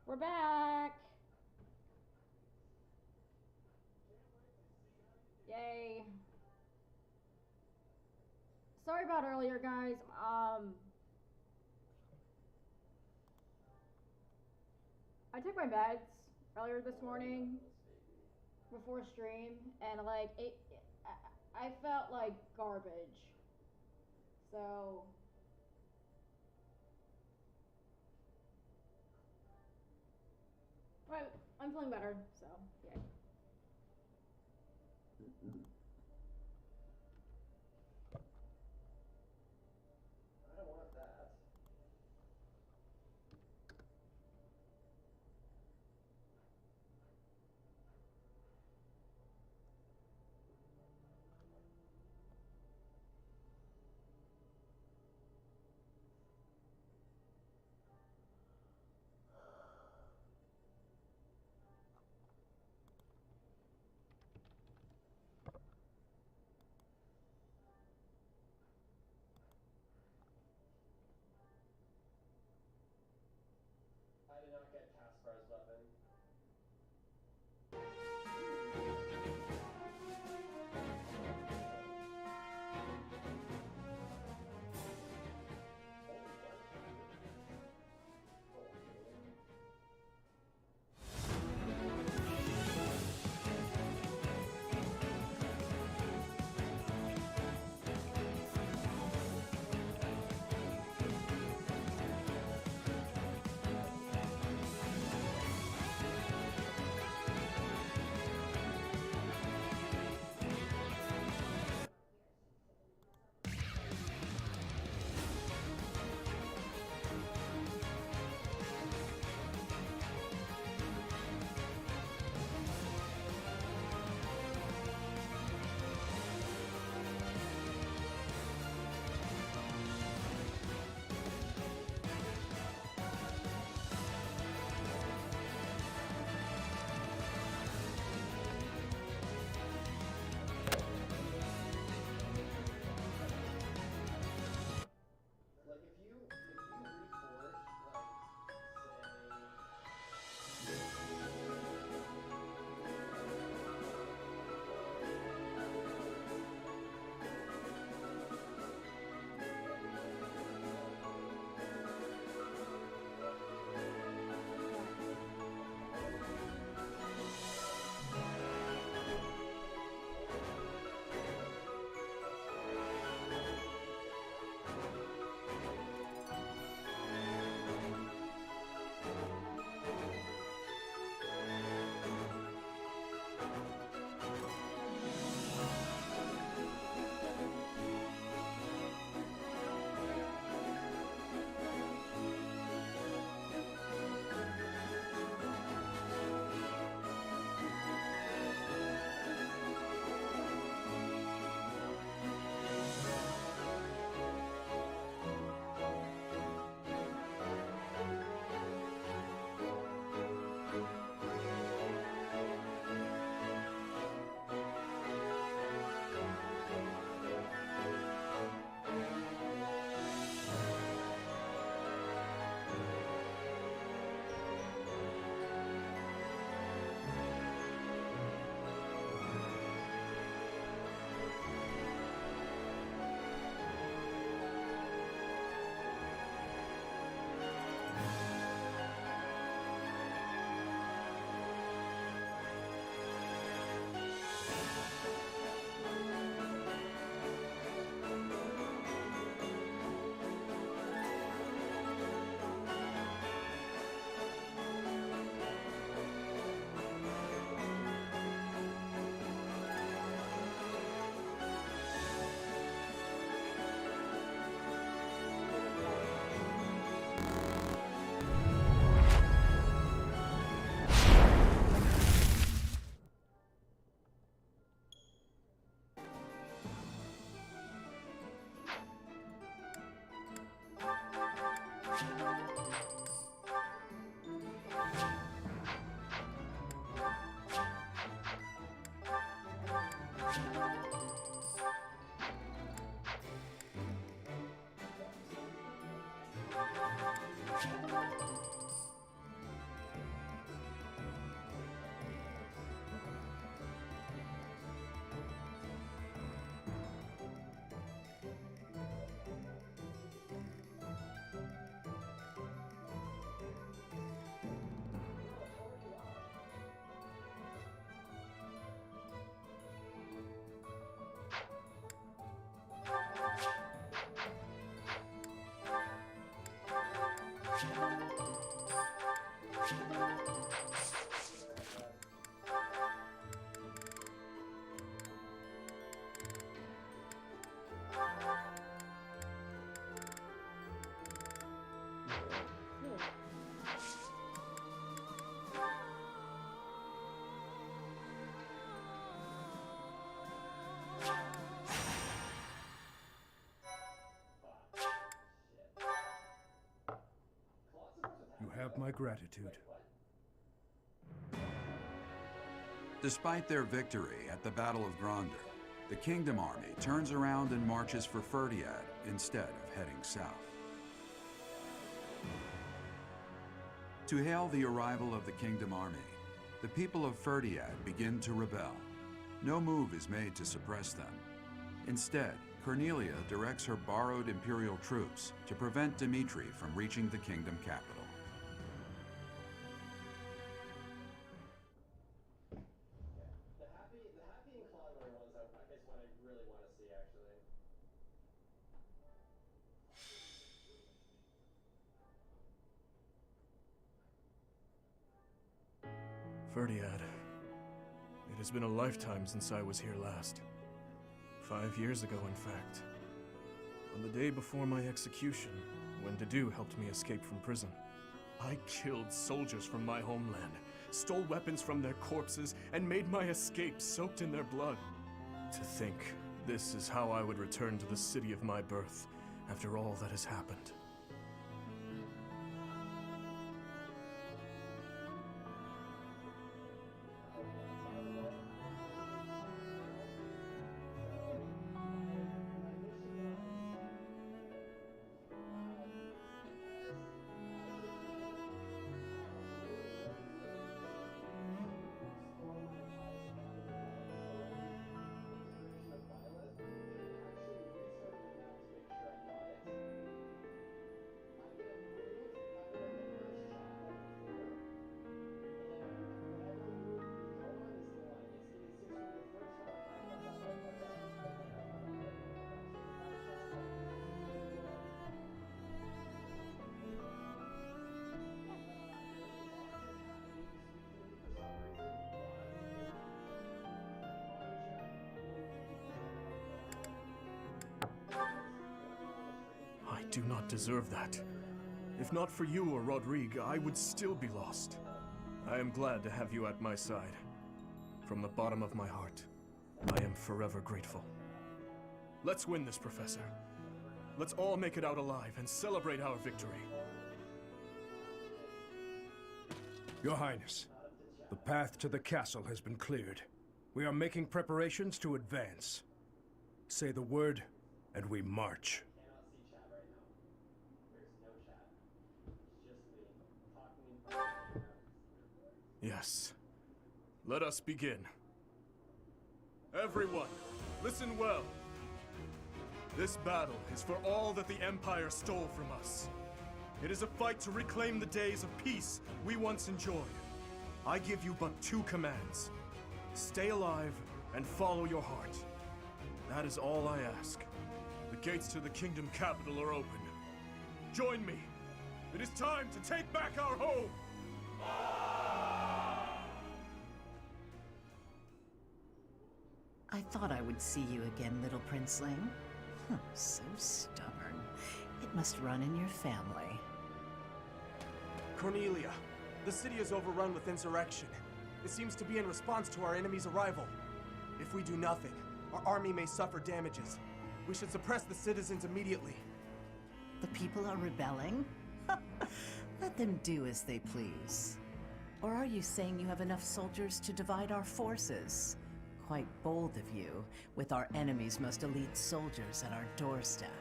We're back. Yay. Sorry about earlier, guys. I took my meds earlier this morning before stream, and like I felt like garbage. So, but I'm feeling better. So, yeah. I don't want that. I did not get Kaspar's weapon. Like if you reforge You have my gratitude. Despite their victory at the Battle of Gronder, the Kingdom Army turns around and marches for Ferdiad instead of heading south. To hail the arrival of the Kingdom Army, the people of Ferdiad begin to rebel. No move is made to suppress them. Instead, Cornelia directs her borrowed Imperial troops to prevent Dimitri from reaching the Kingdom capital. The happy and Fodlan ones is what I really want to see, actually. Ferdiad. It has been a lifetime since I was here last. 5 years ago, in fact. On the day before my execution, when Dedu helped me escape from prison. I killed soldiers from my homeland, stole weapons from their corpses, and made my escape soaked in their blood. To think, this is how I would return to the city of my birth, after all that has happened. I do not deserve that. If not for you or Rodrigue, I would still be lost. I am glad to have you at my side. From the bottom of my heart, I am forever grateful. Let's win this, Professor. Let's all make it out alive and celebrate our victory. Your Highness, the path to the castle has been cleared. We are making preparations to advance. Say the word, and we march. Cannot see chat right now. There's no chat. It's just me talking in front of the camera. Yes. Let us begin. Everyone, listen well. This battle is for all that the Empire stole from us. It is a fight to reclaim the days of peace we once enjoyed. I give you but two commands. Stay alive and follow your heart. That is all I ask. The gates to the Kingdom capital are open. Join me. It is time to take back our home! I thought I would see you again, little princeling. So stubborn. It must run in your family. Cornelia, the city is overrun with insurrection. It seems to be in response to our enemy's arrival. If we do nothing, our army may suffer damages. We should suppress the citizens immediately. The people are rebelling? Let them do as they please. Or are you saying you have enough soldiers to divide our forces? Quite bold of you, with our enemy's most elite soldiers at our doorstep.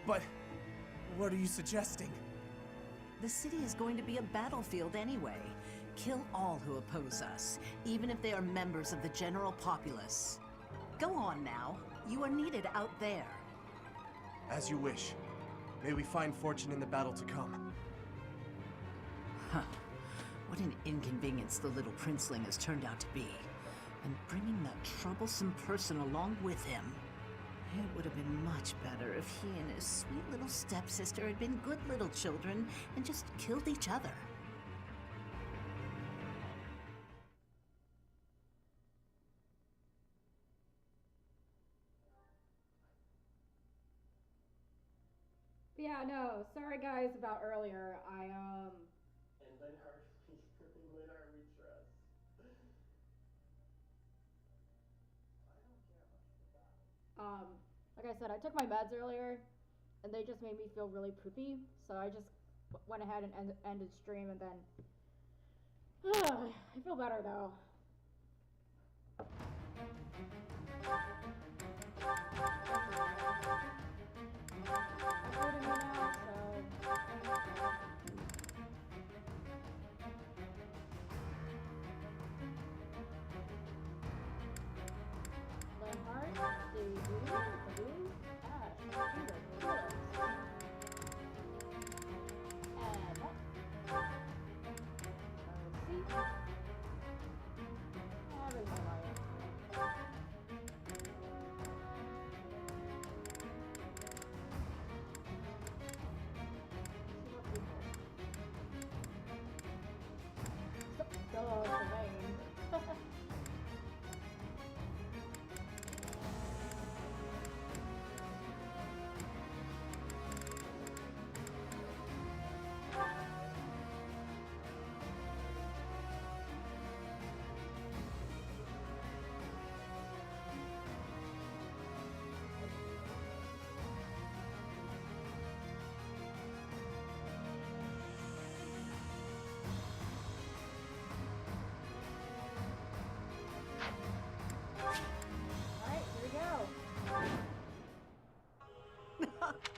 But what are you suggesting? The city is going to be a battlefield anyway. Kill all who oppose us, even if they are members of the general populace. Go on now. You are needed out there. As you wish. May we find fortune in the battle to come. Huh. What an inconvenience the little princeling has turned out to be. And bringing that troublesome person along with him. It would have been much better if he and his sweet little stepsister had been good little children and just killed each other. But yeah, no, sorry guys about earlier. And Linhart, Linhart we trust. I don't care much for that. Like I said, I took my meds earlier, and they just made me feel really poopy. So I just went ahead and ended stream, and then I feel better though. Uploading me now, so. Linhart, Balloon, Ash, Peter,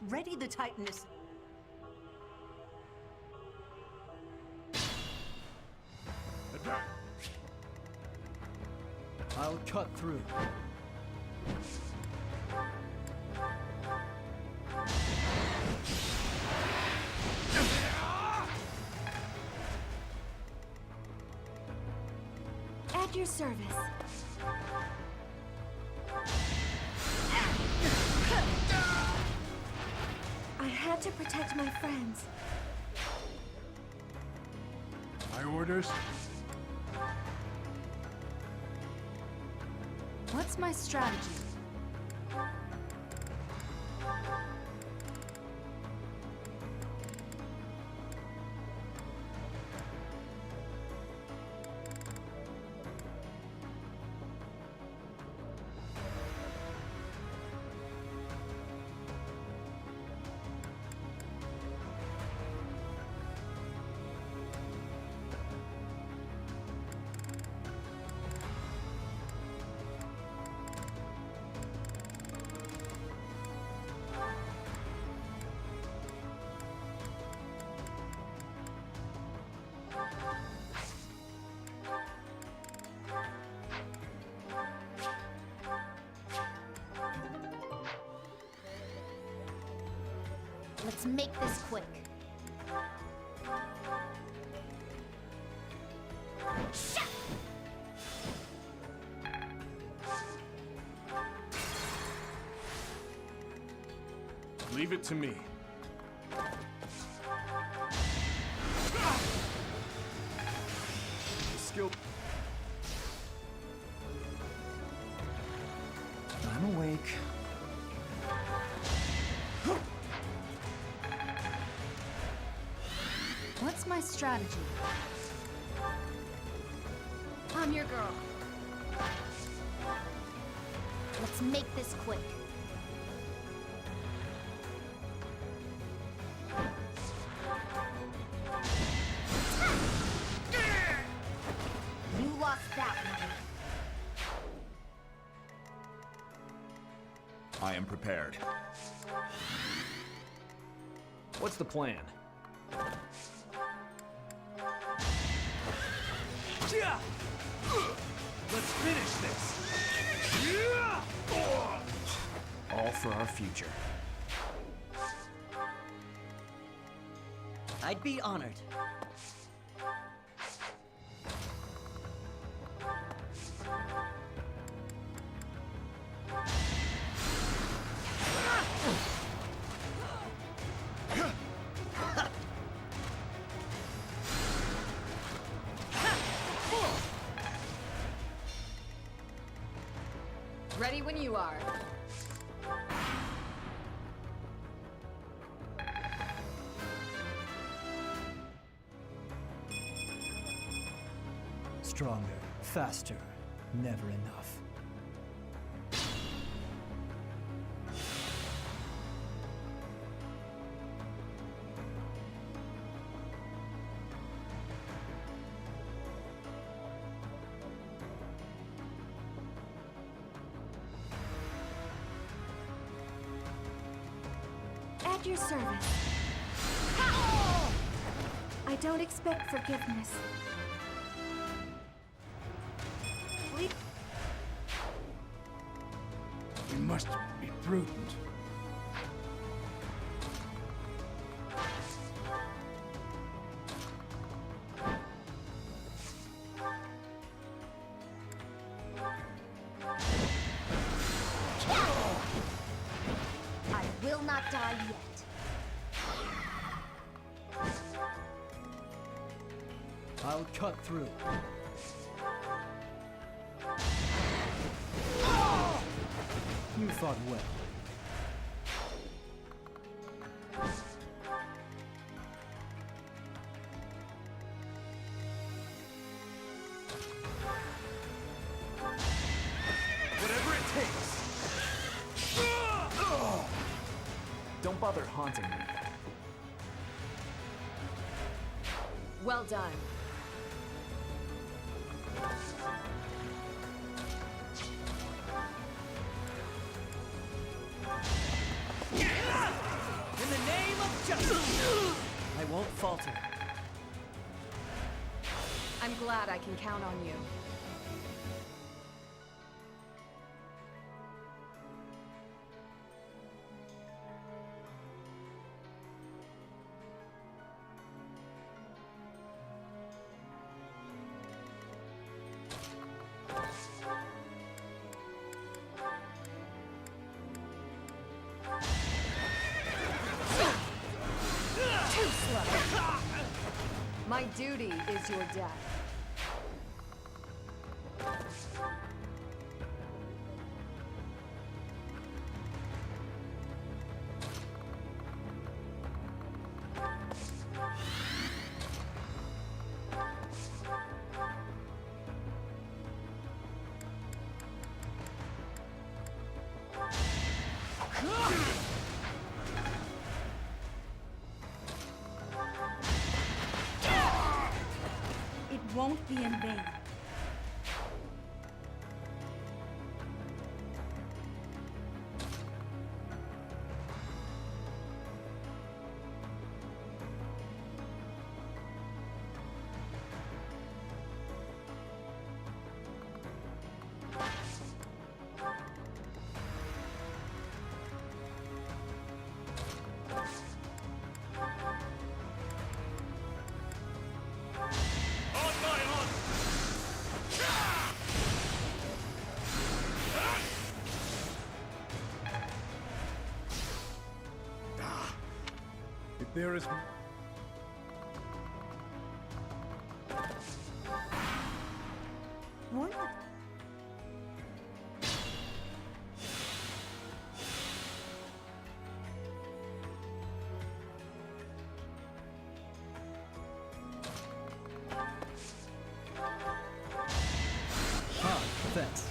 Ready the Titanus. I'll cut through. At your service. I had to protect my friends. My orders? What's my strategy? Let's make this quick. Leave it to me. Skill. I'm awake. What's my strategy? I'm your girl. Let's make this quick. You lost that one. I am prepared. What's the plan? Let's finish this! All for our future. I'd be honored. Ready when you are. Stronger, faster, never enough. At your service. Ha! I don't expect forgiveness. We must be prudent. I will not die yet. I'll cut through. You fought well. Whatever it takes. Don't bother haunting me. Well done. In the name of justice, I won't falter. I'm glad I can count on you. Too slow. My duty is your death. It won't be in vain. If there is... What? Ah, thanks.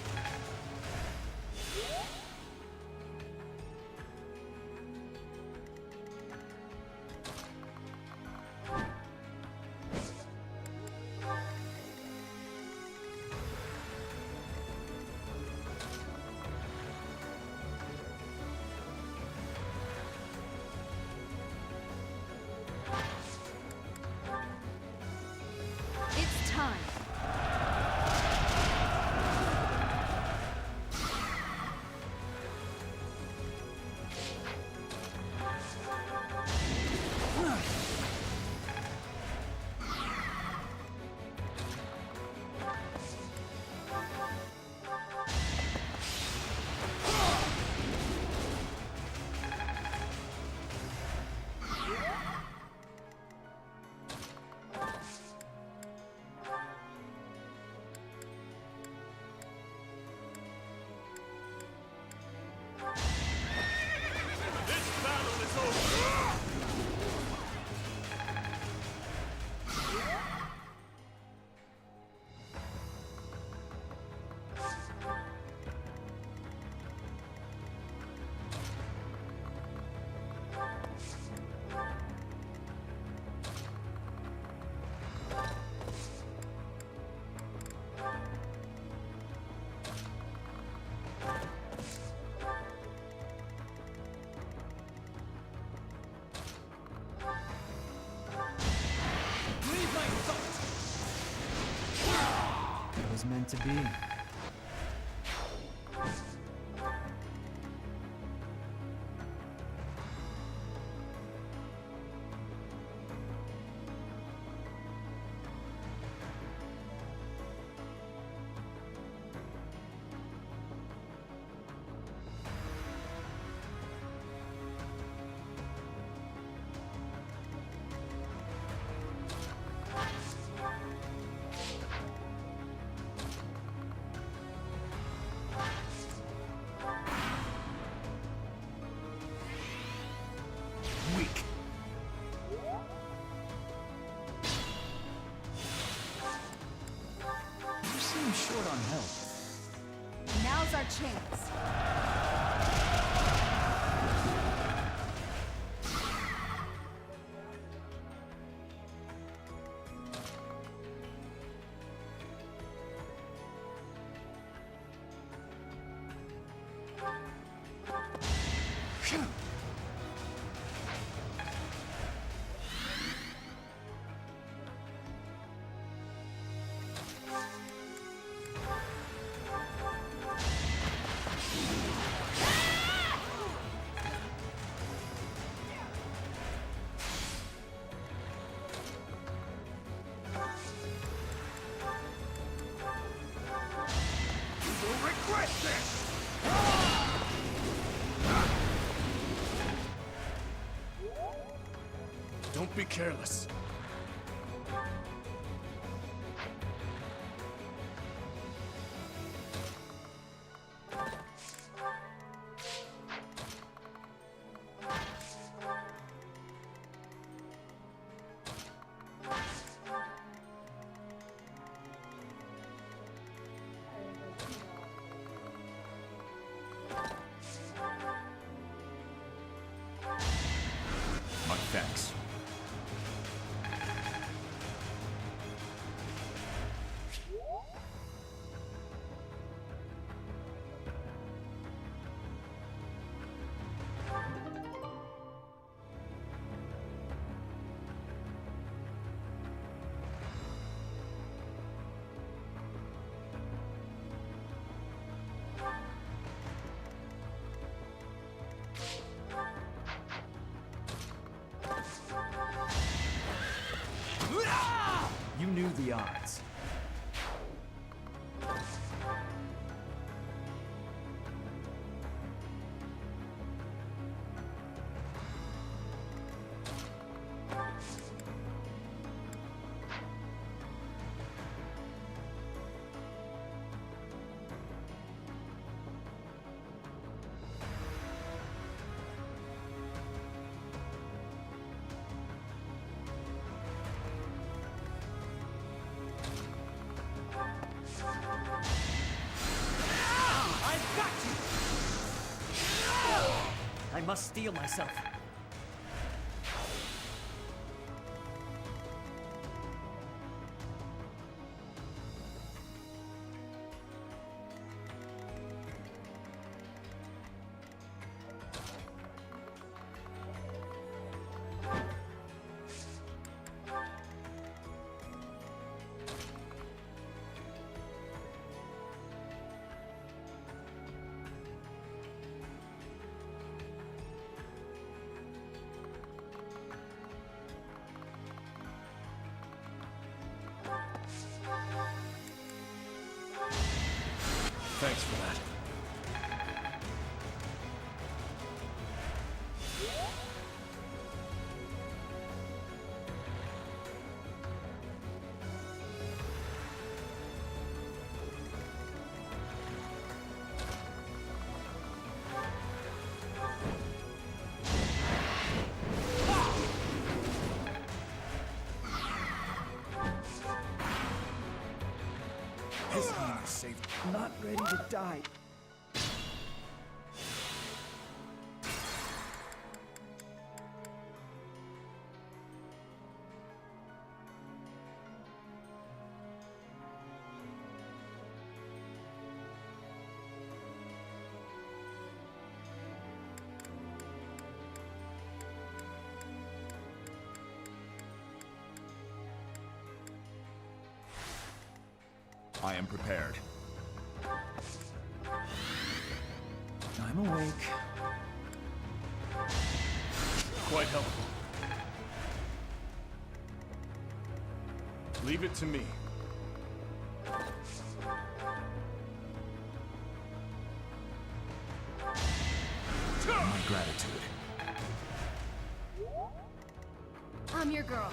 was meant to be. Weak. You seem short on health. Now's our chance. Phew. You'll regret this! Don't be careless. My thanks. You knew the odds. I've got you! I must steel myself. Thanks for that. His Highness saved. Not ready to die. I am prepared. I'm awake. Quite helpful. Leave it to me. My gratitude. I'm your girl.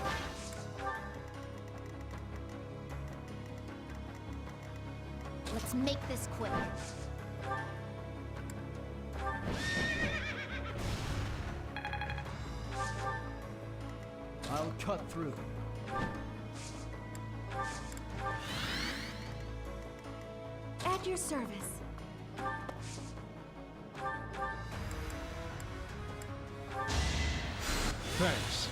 Let's make this quick. I'll cut through. At your service. Thanks.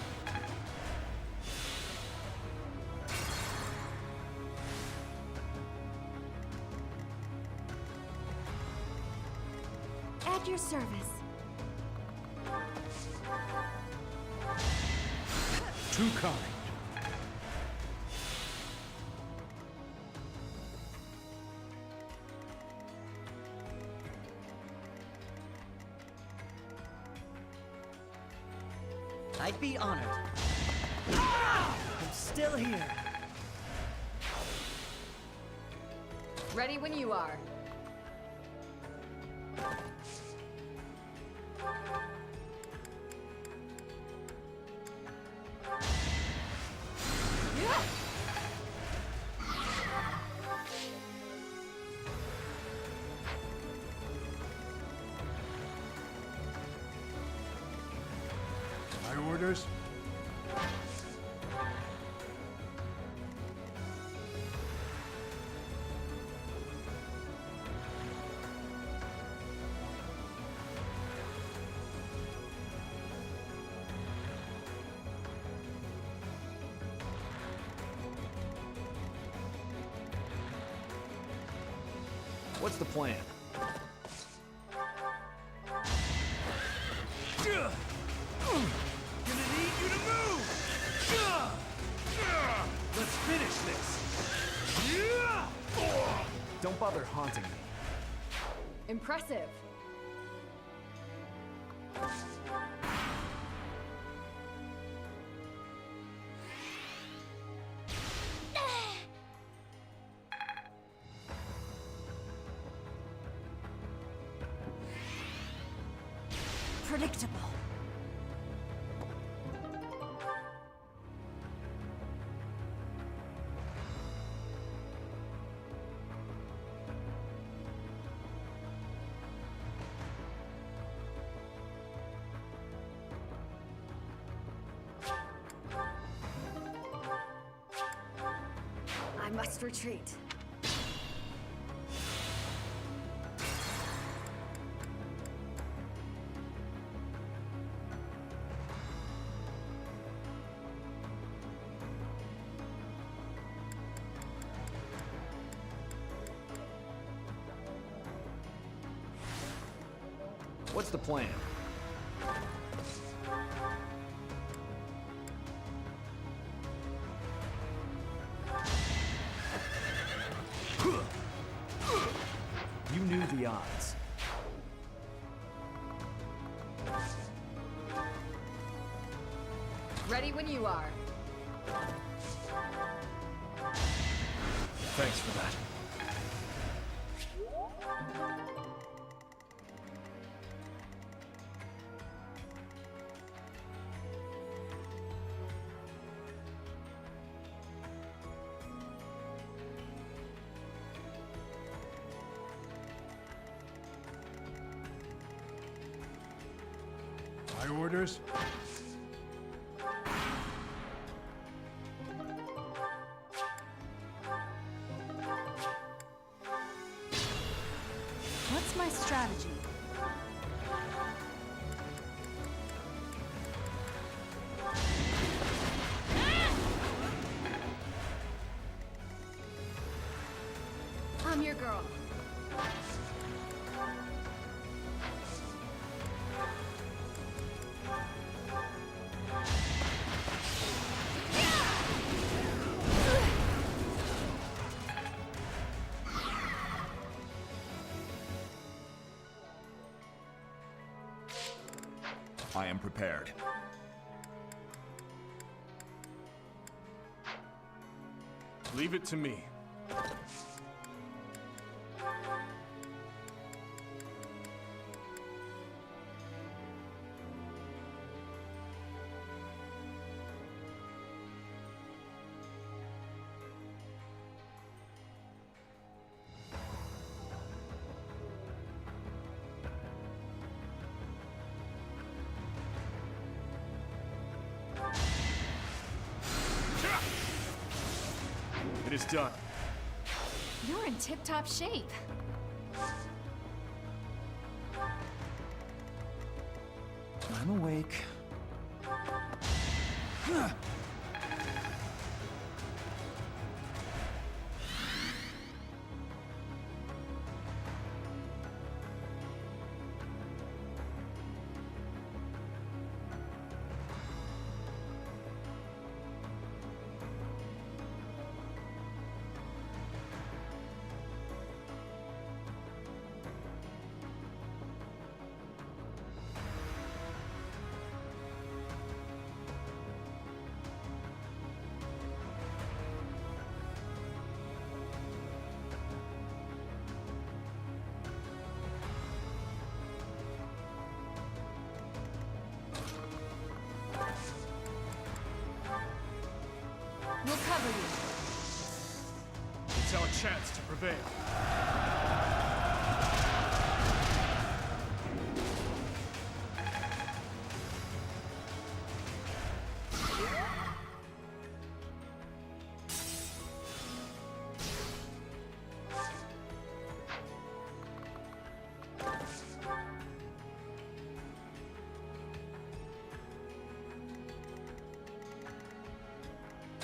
At your service. Too kind. I'd be honored. I'm still here. Ready when you are. My orders? What's the plan? Gonna need you to move! Let's finish this! Don't bother haunting me. Impressive. Predictable. I must retreat. What's the plan? You knew the odds. Ready when you are. Thanks for that. My orders? What's my strategy? I'm your girl. I am prepared. Leave it to me. It is done. You're in tip-top shape. I'm awake. We'll cover you. It's our chance to prevail.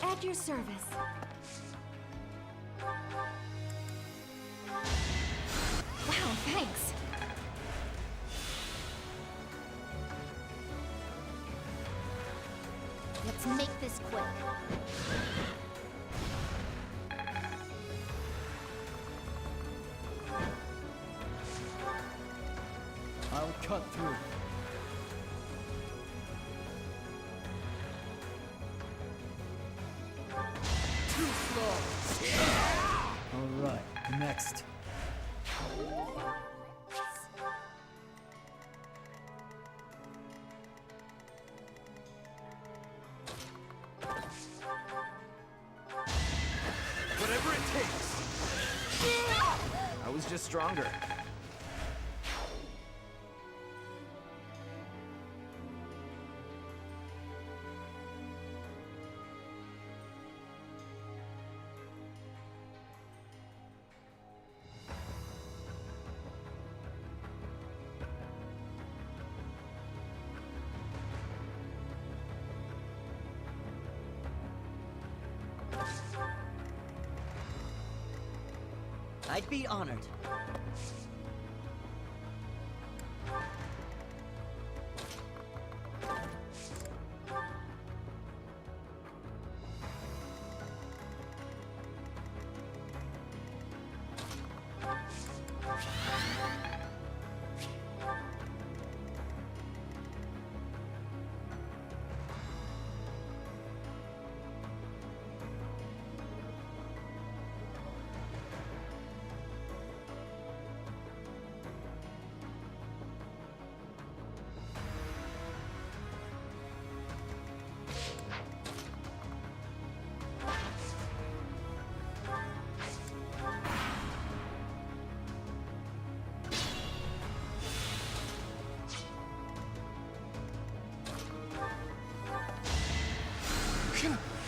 At your service. Wow, thanks. Let's make this quick. I'll cut through. Too slow. All right, next. Whatever it takes. I was just stronger. I'd be honored.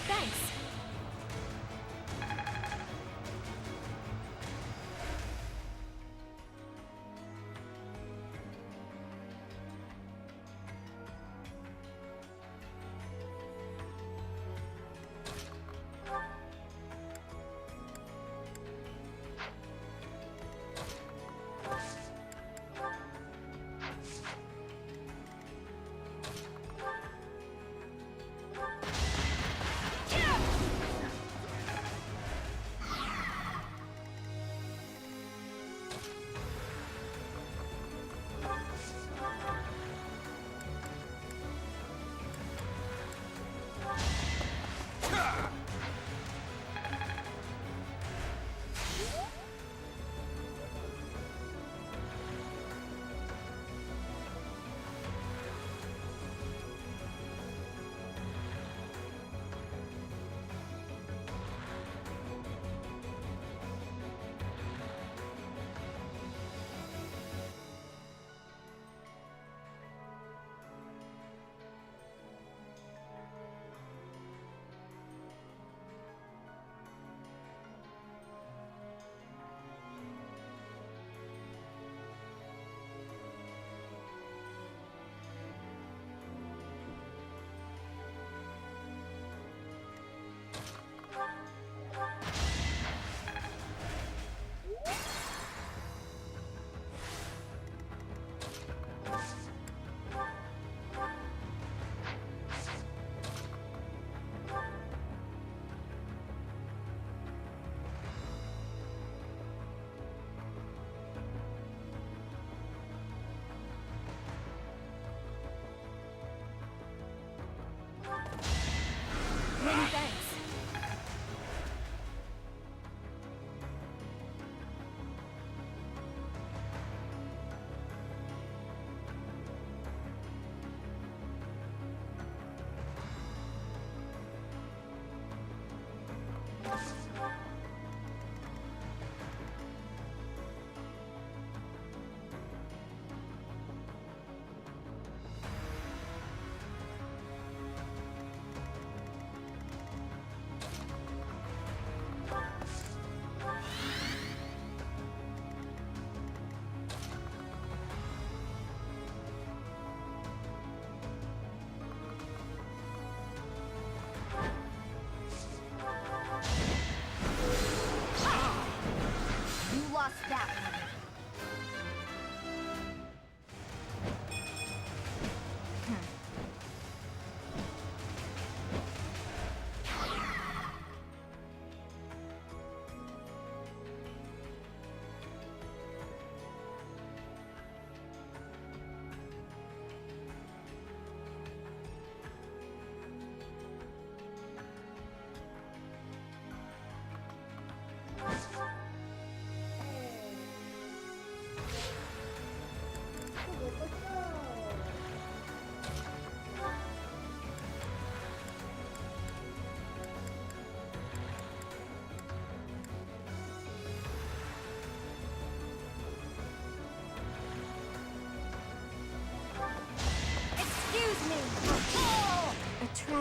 Thanks.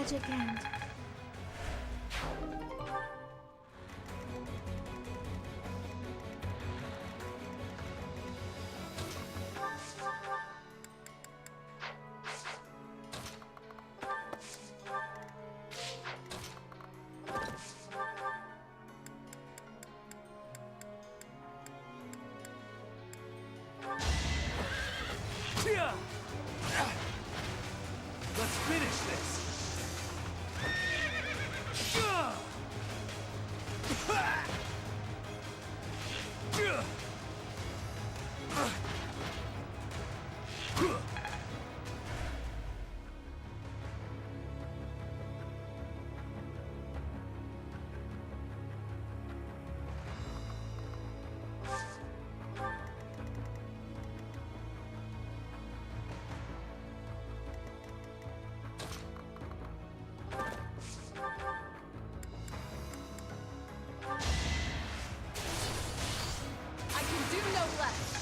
magic end. Let's finish this! I can do no less.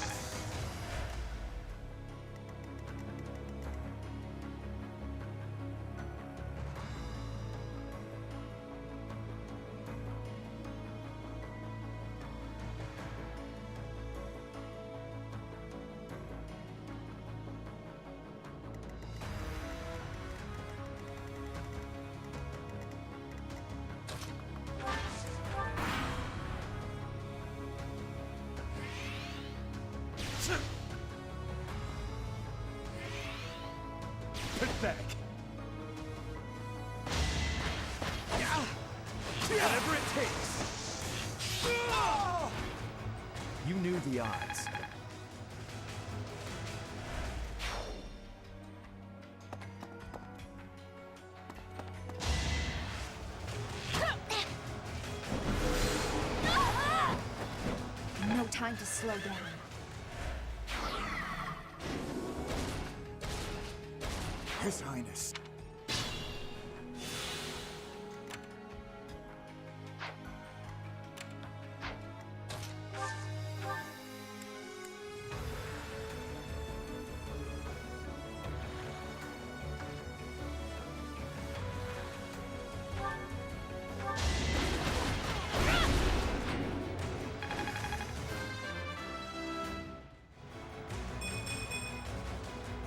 Pathetic. Whatever it takes. You knew the odds. No time to slow down. His Highness.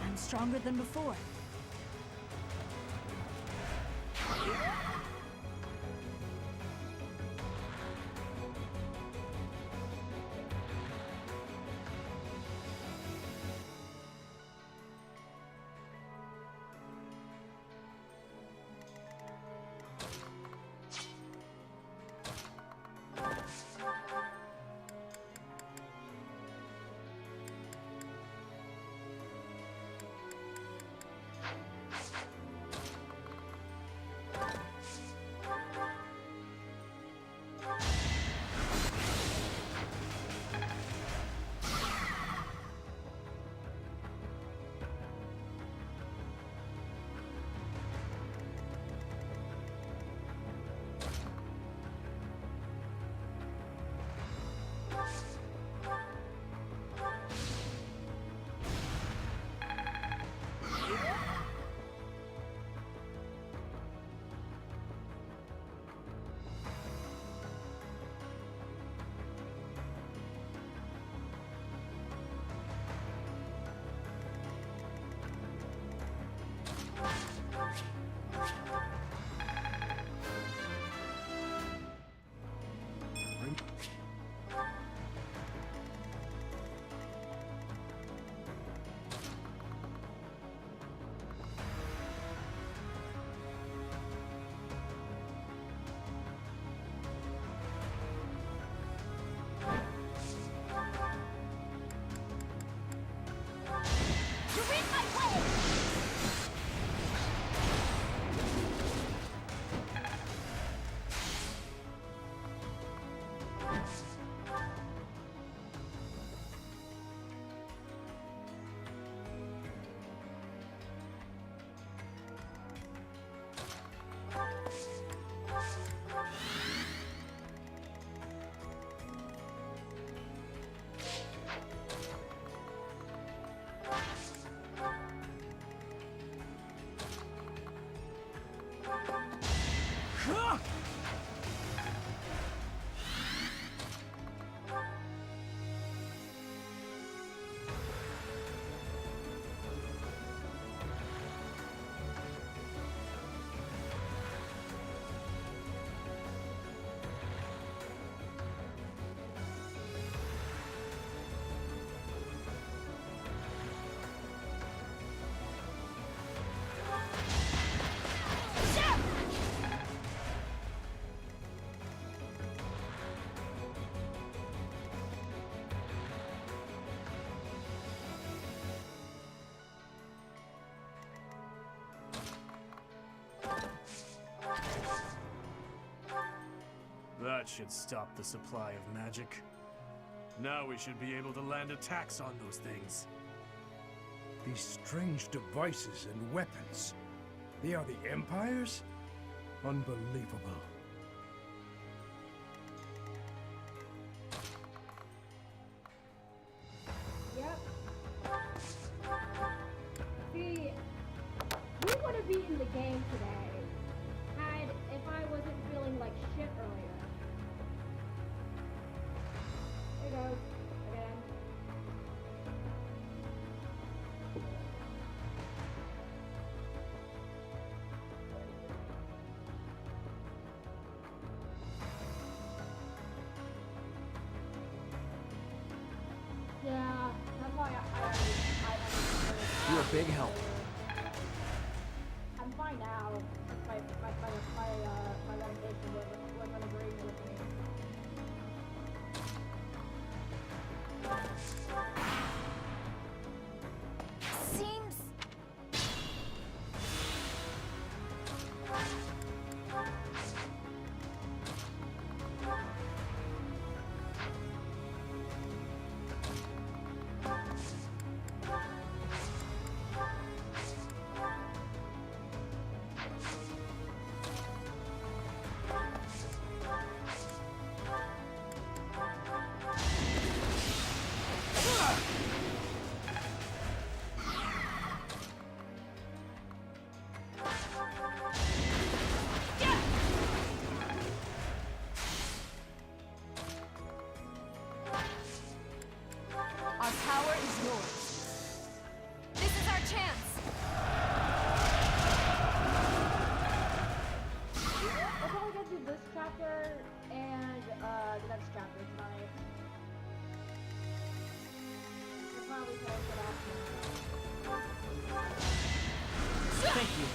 I'm stronger than before. That should stop the supply of magic. Now we should be able to land attacks on those things. These strange devices and weapons. They are the Empire's? Unbelievable. Yep. See, we would have beaten the game today if I wasn't feeling like shit earlier. There goes again. Yeah, that's why I You're a big help. I'm fine now. My medication wasn't agreeing with me. Seems... Our power is yours. This is our chance. We'll probably get through this chapter and the next chapter tonight. We'll probably finish it off now. Thank you.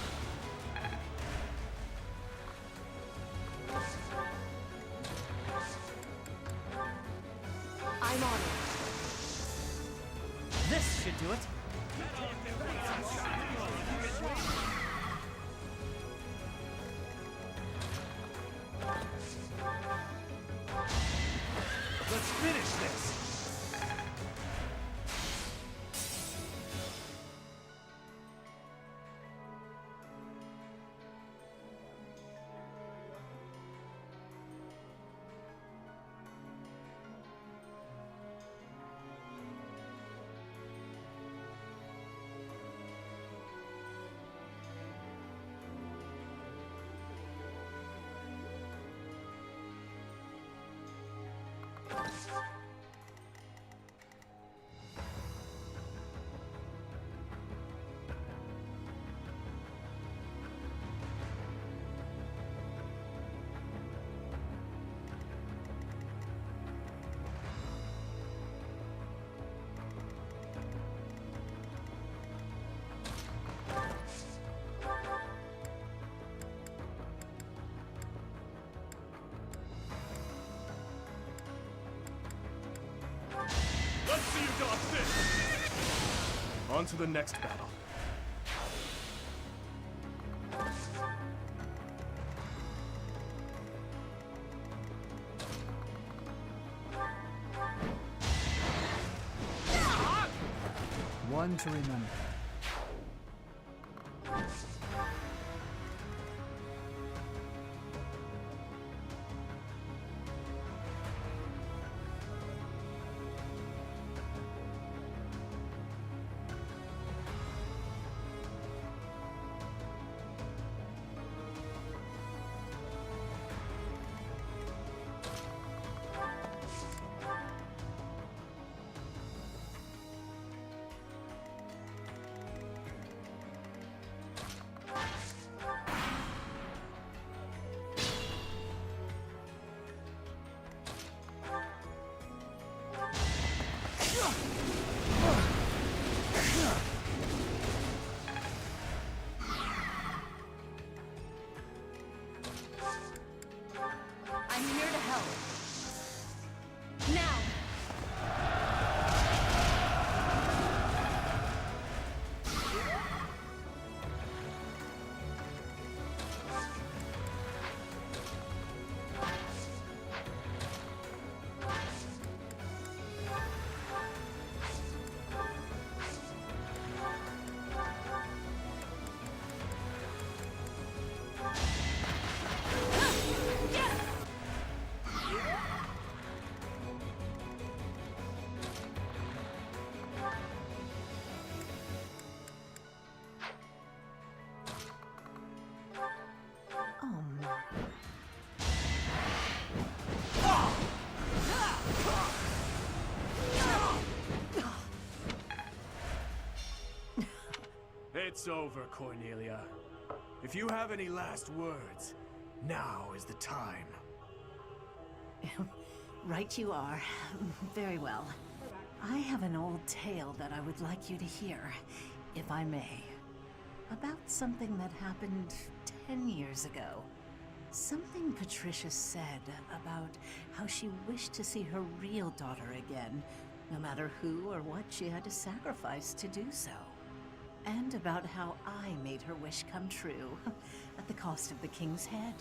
I'm on it. This should do it. Let's finish this! Let's see you dodge this! On to the next battle. One to remember. It's over, Cornelia. If you have any last words, now is the time. Right you are. Very well. I have an old tale that I would like you to hear, if I may. About something that happened 10 years ago. Something Patricia said about how she wished to see her real daughter again, no matter who or what she had to sacrifice to do so. And about how I made her wish come true, at the cost of the king's head.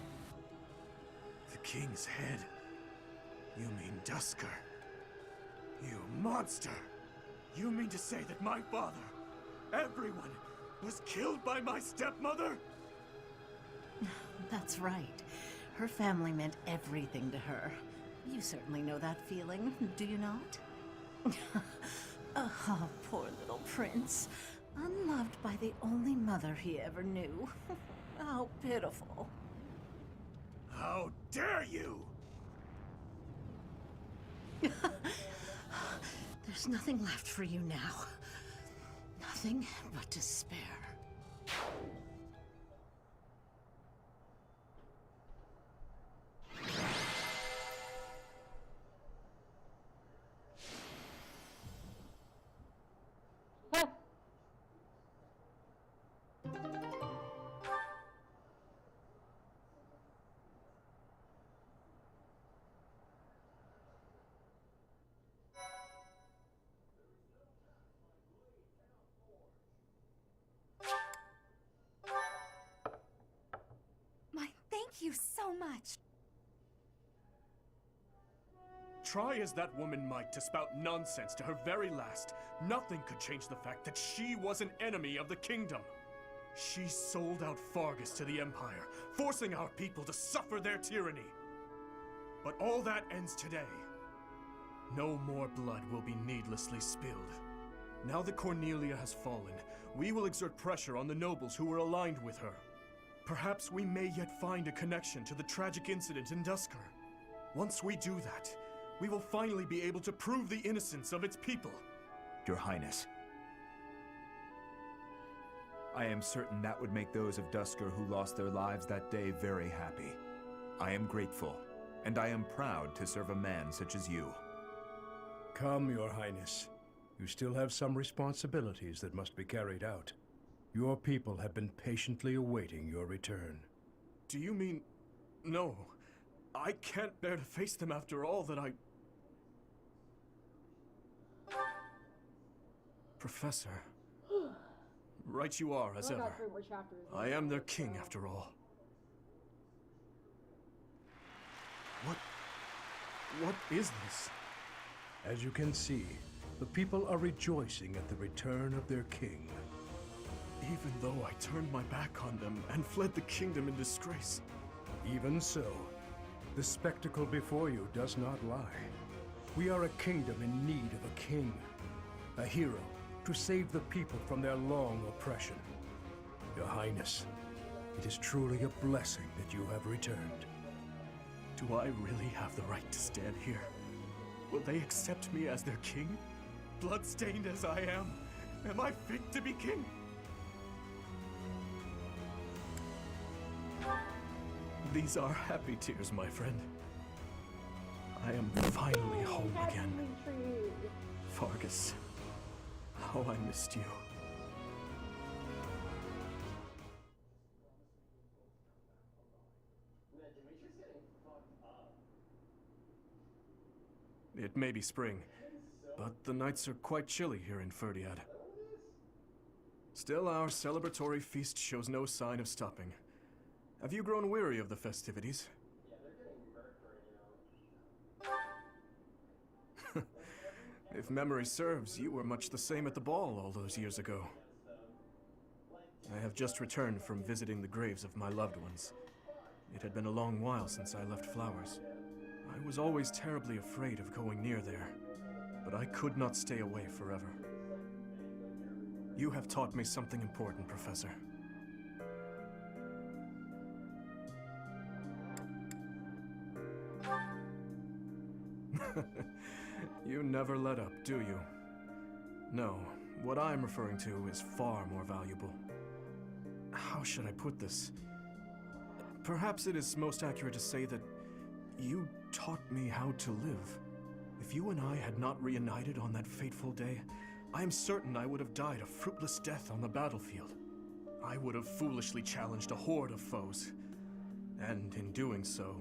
The king's head? You mean Dusker? You monster! You mean to say that my father, everyone, was killed by my stepmother? That's right. Her family meant everything to her. You certainly know that feeling, do you not? Oh, poor little prince. Unloved by the only mother he ever knew. How pitiful. How dare you! There's nothing left for you now. Nothing but despair. Thank you so much. Try as that woman might to spout nonsense to her very last, nothing could change the fact that she was an enemy of the kingdom. She sold out Fargus to the Empire, forcing our people to suffer their tyranny. But all that ends today. No more blood will be needlessly spilled. Now that Cornelia has fallen, we will exert pressure on the nobles who were aligned with her. Perhaps we may yet find a connection to the tragic incident in Dusker. Once we do that, we will finally be able to prove the innocence of its people. Your Highness, I am certain that would make those of Dusker who lost their lives that day very happy. I am grateful, and I am proud to serve a man such as you. Come, Your Highness. You still have some responsibilities that must be carried out. Your people have been patiently awaiting your return. Do you mean... No. I can't bear to face them after all that I... Professor. Right you are, as I ever. got 3 more chapters. I am their king, after all. What is this? As you can see, the people are rejoicing at the return of their king. Even though I turned my back on them and fled the kingdom in disgrace. Even so, the spectacle before you does not lie. We are a kingdom in need of a king, a hero to save the people from their long oppression. Your Highness, it is truly a blessing that you have returned. Do I really have the right to stand here? Will they accept me as their king? Bloodstained as I am I fit to be king? These are happy tears, my friend. I am finally home again. Fargus, how I missed you. It may be spring, but the nights are quite chilly here in Ferdiad. Still, our celebratory feast shows no sign of stopping. Have you grown weary of the festivities? Yeah, they're getting murked right now. If memory serves, you were much the same at the ball all those years ago. I have just returned from visiting the graves of my loved ones. It had been a long while since I left Flowers. I was always terribly afraid of going near there, but I could not stay away forever. You have taught me something important, Professor. You never let up, do you? No, what I'm referring to is far more valuable. How should I put this? Perhaps it is most accurate to say that you taught me how to live. If you and I had not reunited on that fateful day, I am certain I would have died a fruitless death on the battlefield. I would have foolishly challenged a horde of foes, and in doing so,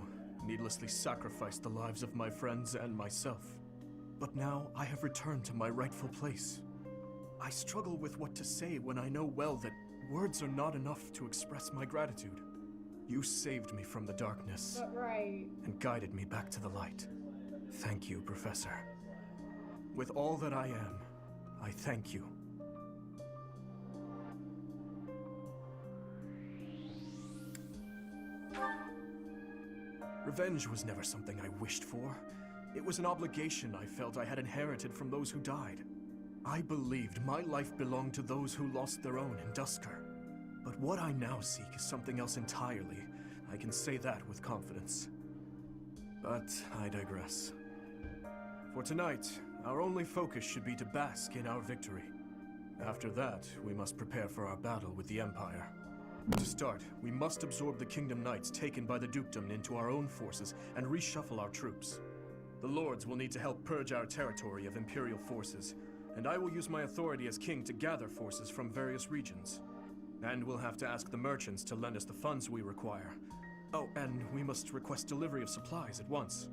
needlessly sacrificed the lives of my friends and myself. But now I have returned to my rightful place. I struggle with what to say when I know well that words are not enough to express my gratitude. You saved me from the darkness and guided me back to the light. Thank you, Professor. With all that I am, I thank you. Revenge was never something I wished for. It was an obligation I felt I had inherited from those who died. I believed my life belonged to those who lost their own in Duscur. But what I now seek is something else entirely. I can say that with confidence. But I digress. For tonight, our only focus should be to bask in our victory. After that, we must prepare for our battle with the Empire. To start, we must absorb the Kingdom Knights taken by the Dukedom into our own forces and reshuffle our troops. The Lords will need to help purge our territory of Imperial forces, and I will use my authority as king to gather forces from various regions. And we'll have to ask the merchants to lend us the funds we require. Oh, and we must request delivery of supplies at once.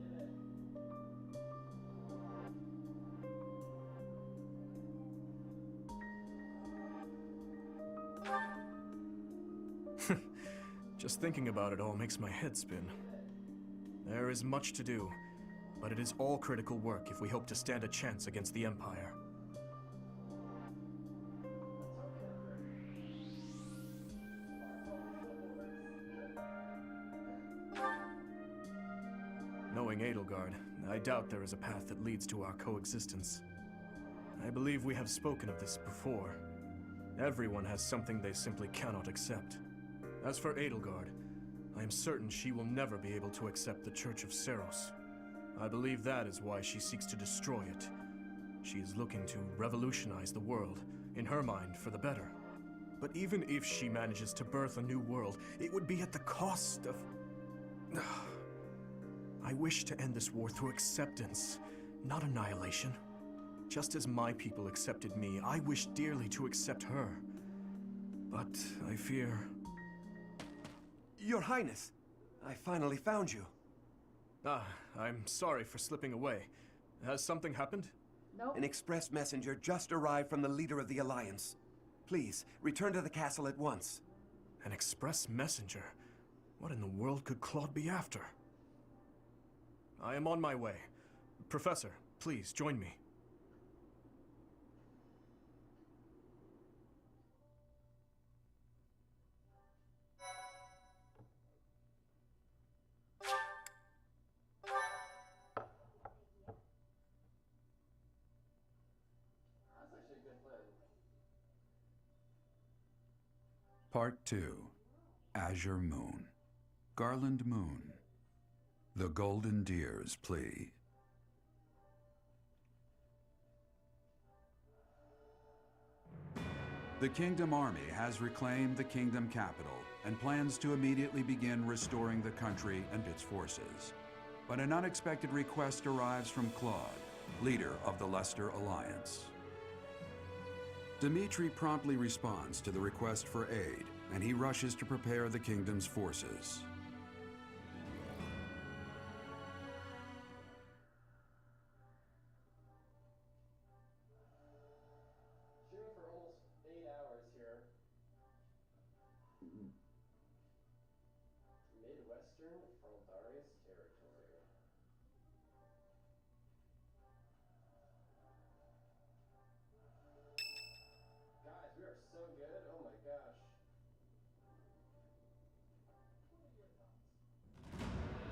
Just thinking about it all makes my head spin. There is much to do, but it is all critical work if we hope to stand a chance against the Empire. Knowing Edelgard, I doubt there is a path that leads to our coexistence. I believe we have spoken of this before. Everyone has something they simply cannot accept. As for Edelgard, I am certain she will never be able to accept the Church of Seros. I believe that is why she seeks to destroy it. She is looking to revolutionize the world, in her mind, for the better. But even if she manages to birth a new world, it would be at the cost of... I wish to end this war through acceptance, not annihilation. Just as my people accepted me, I wish dearly to accept her. But I fear... Your Highness, I finally found you. I'm sorry for slipping away. Has something happened? Nope. An express messenger just arrived from the leader of the Alliance. Please, return to the castle at once. An express messenger? What in the world could Claude be after? I am on my way. Professor, please join me. Part 2. Azure Moon. Garland Moon. The Golden Deer's Plea. The Kingdom Army has reclaimed the Kingdom capital and plans to immediately begin restoring the country and its forces. But an unexpected request arrives from Claude, leader of the Leicester Alliance. Dimitri promptly responds to the request for aid, and he rushes to prepare the kingdom's forces. Shooting for almost 8 hours here. Midwestern Fraldarius territory. Guys, we are so good. Oh my gosh.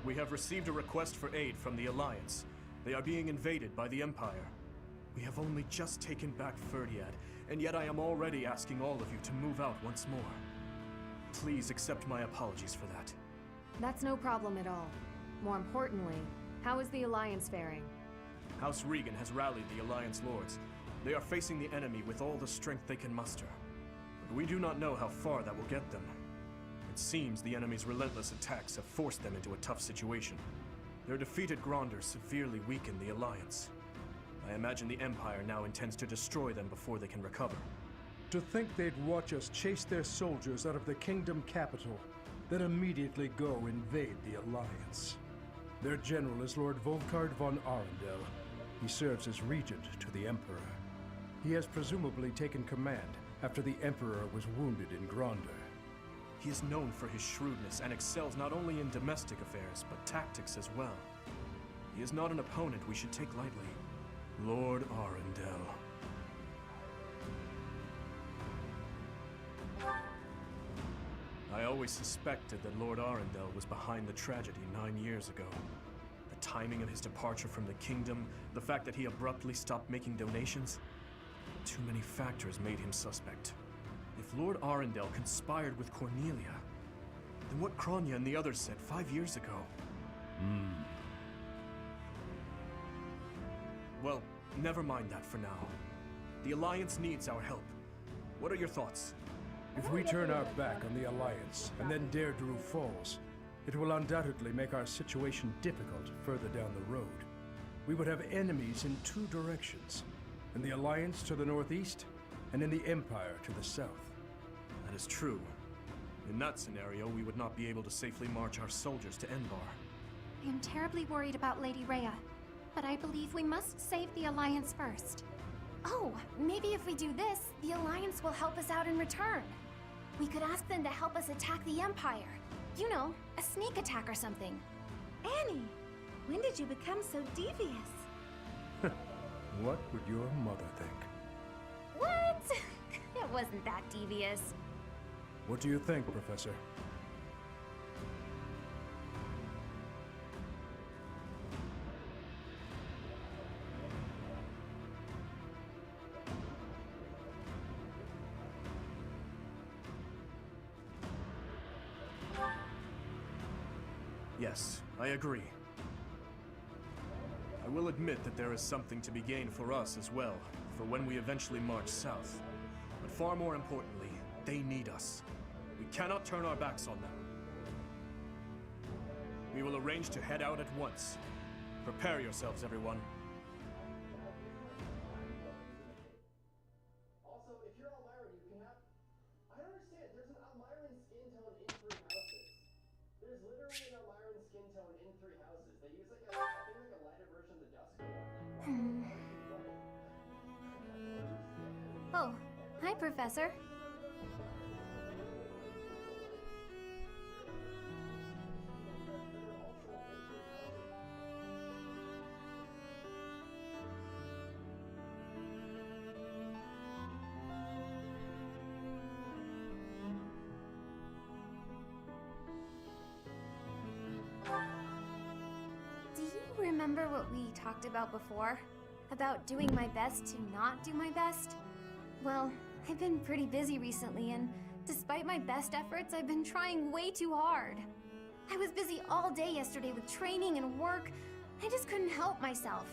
We have received a request for aid from the Alliance. They are being invaded by the Empire. We have only just taken back Ferdiad, and yet I am already asking all of you to move out once more. Please accept my apologies for that. That's no problem at all. More importantly, how is the Alliance faring? House Regan has rallied the Alliance Lords. They are facing the enemy with all the strength they can muster. But we do not know how far that will get them. It seems the enemy's relentless attacks have forced them into a tough situation. Their defeat at Gronder severely weakened the Alliance. I imagine the Empire now intends to destroy them before they can recover. To think they'd watch us chase their soldiers out of the kingdom capital, then immediately go invade the Alliance. Their general is Lord Volkard von Arundel. He serves as regent to the Emperor. He has presumably taken command after the Emperor was wounded in Gronder. He is known for his shrewdness and excels not only in domestic affairs, but tactics as well. He is not an opponent we should take lightly. Lord Arundel. I always suspected that Lord Arundel was behind the tragedy 9 years ago. The timing of his departure from the kingdom, the fact that he abruptly stopped making donations. Too many factors made him suspect. If Lord Arundel conspired with Cornelia, then what Kronya and the others said 5 years ago? Well, never mind that for now. The Alliance needs our help. What are your thoughts? If we turn our back on the Alliance and then Deirdre falls, it will undoubtedly make our situation difficult further down the road. We would have enemies in two directions, in the Alliance to the northeast, and in the Empire to the south. That is true. In that scenario, we would not be able to safely march our soldiers to Enbar. I am terribly worried about Lady Rhea, but I believe we must save the Alliance first. Oh, maybe if we do this, the Alliance will help us out in return. We could ask them to help us attack the Empire. You know, a sneak attack or something. Annie, when did you become so devious? What would your mother think? What? It wasn't that devious. What do you think, Professor? Yes, I agree. I will admit that there is something to be gained for us as well, for when we eventually march south. But far more importantly, they need us. We cannot turn our backs on them. We will arrange to head out at once. Prepare yourselves, everyone. Also, if you're Almyran, you can have... I don't understand. There's an Almyran skin tone in 3 houses. There's literally an Almyran skin tone in 3 houses. They use like a, I think like a lighter version of the Dusker one. Oh, hi, Professor. Do you remember what we talked about before? About doing my best to not do my best? Well, I've been pretty busy recently, and despite my best efforts, I've been trying way too hard. I was busy all day yesterday with training and work. I just couldn't help myself.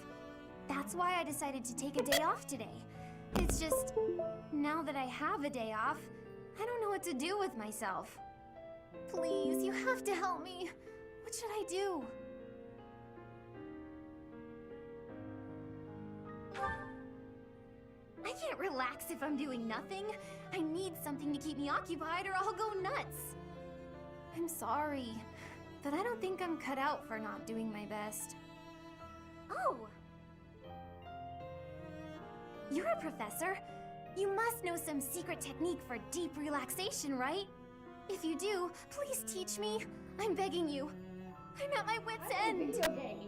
That's why I decided to take a day off today. It's just, now that I have a day off, I don't know what to do with myself. Please, you have to help me. What should I do? I can't relax if I'm doing nothing. I need something to keep me occupied or I'll go nuts. I'm sorry, but I don't think I'm cut out for not doing my best. Oh! You're a professor. You must know some secret technique for deep relaxation, right? If you do, please teach me. I'm begging you. I'm at my wit's end. Video games.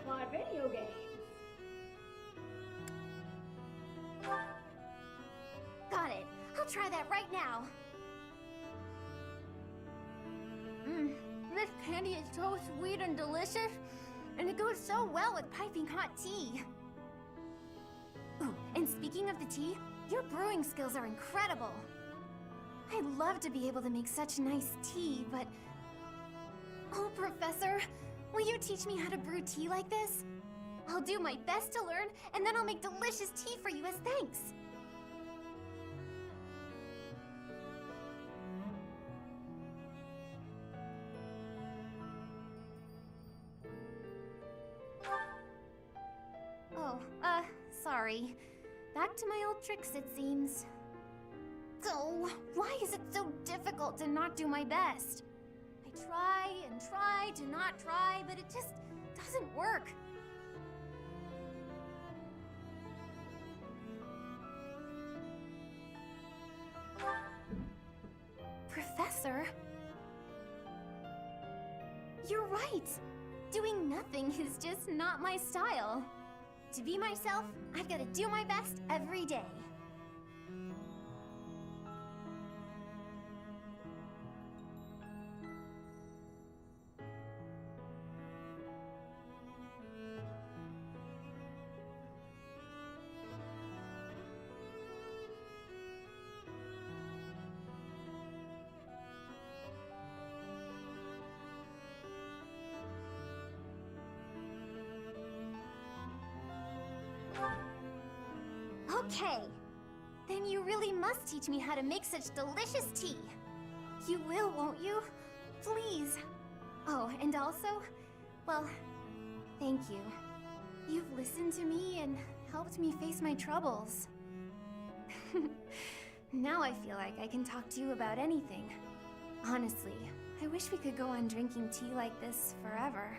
My video games. Got it. I'll try that right now. This candy is so sweet and delicious, and it goes so well with piping hot tea. Ooh, and speaking of the tea, your brewing skills are incredible. I'd love to be able to make such nice tea, but... Oh, Professor, will you teach me how to brew tea like this? I'll do my best to learn, and then I'll make delicious tea for you as thanks. Oh, sorry. Back to my old tricks, it seems. Oh, why is it so difficult to not do my best? I try and try to not try, but it just doesn't work. Professor? You're right. Doing nothing is just not my style. To be myself, I've got to do my best every day. Okay. Then you really must teach me how to make such delicious tea. You will, won't you? Please. Oh, and also, well, thank you. You've listened to me and helped me face my troubles. Now I feel like I can talk to you about anything. Honestly, I wish we could go on drinking tea like this forever.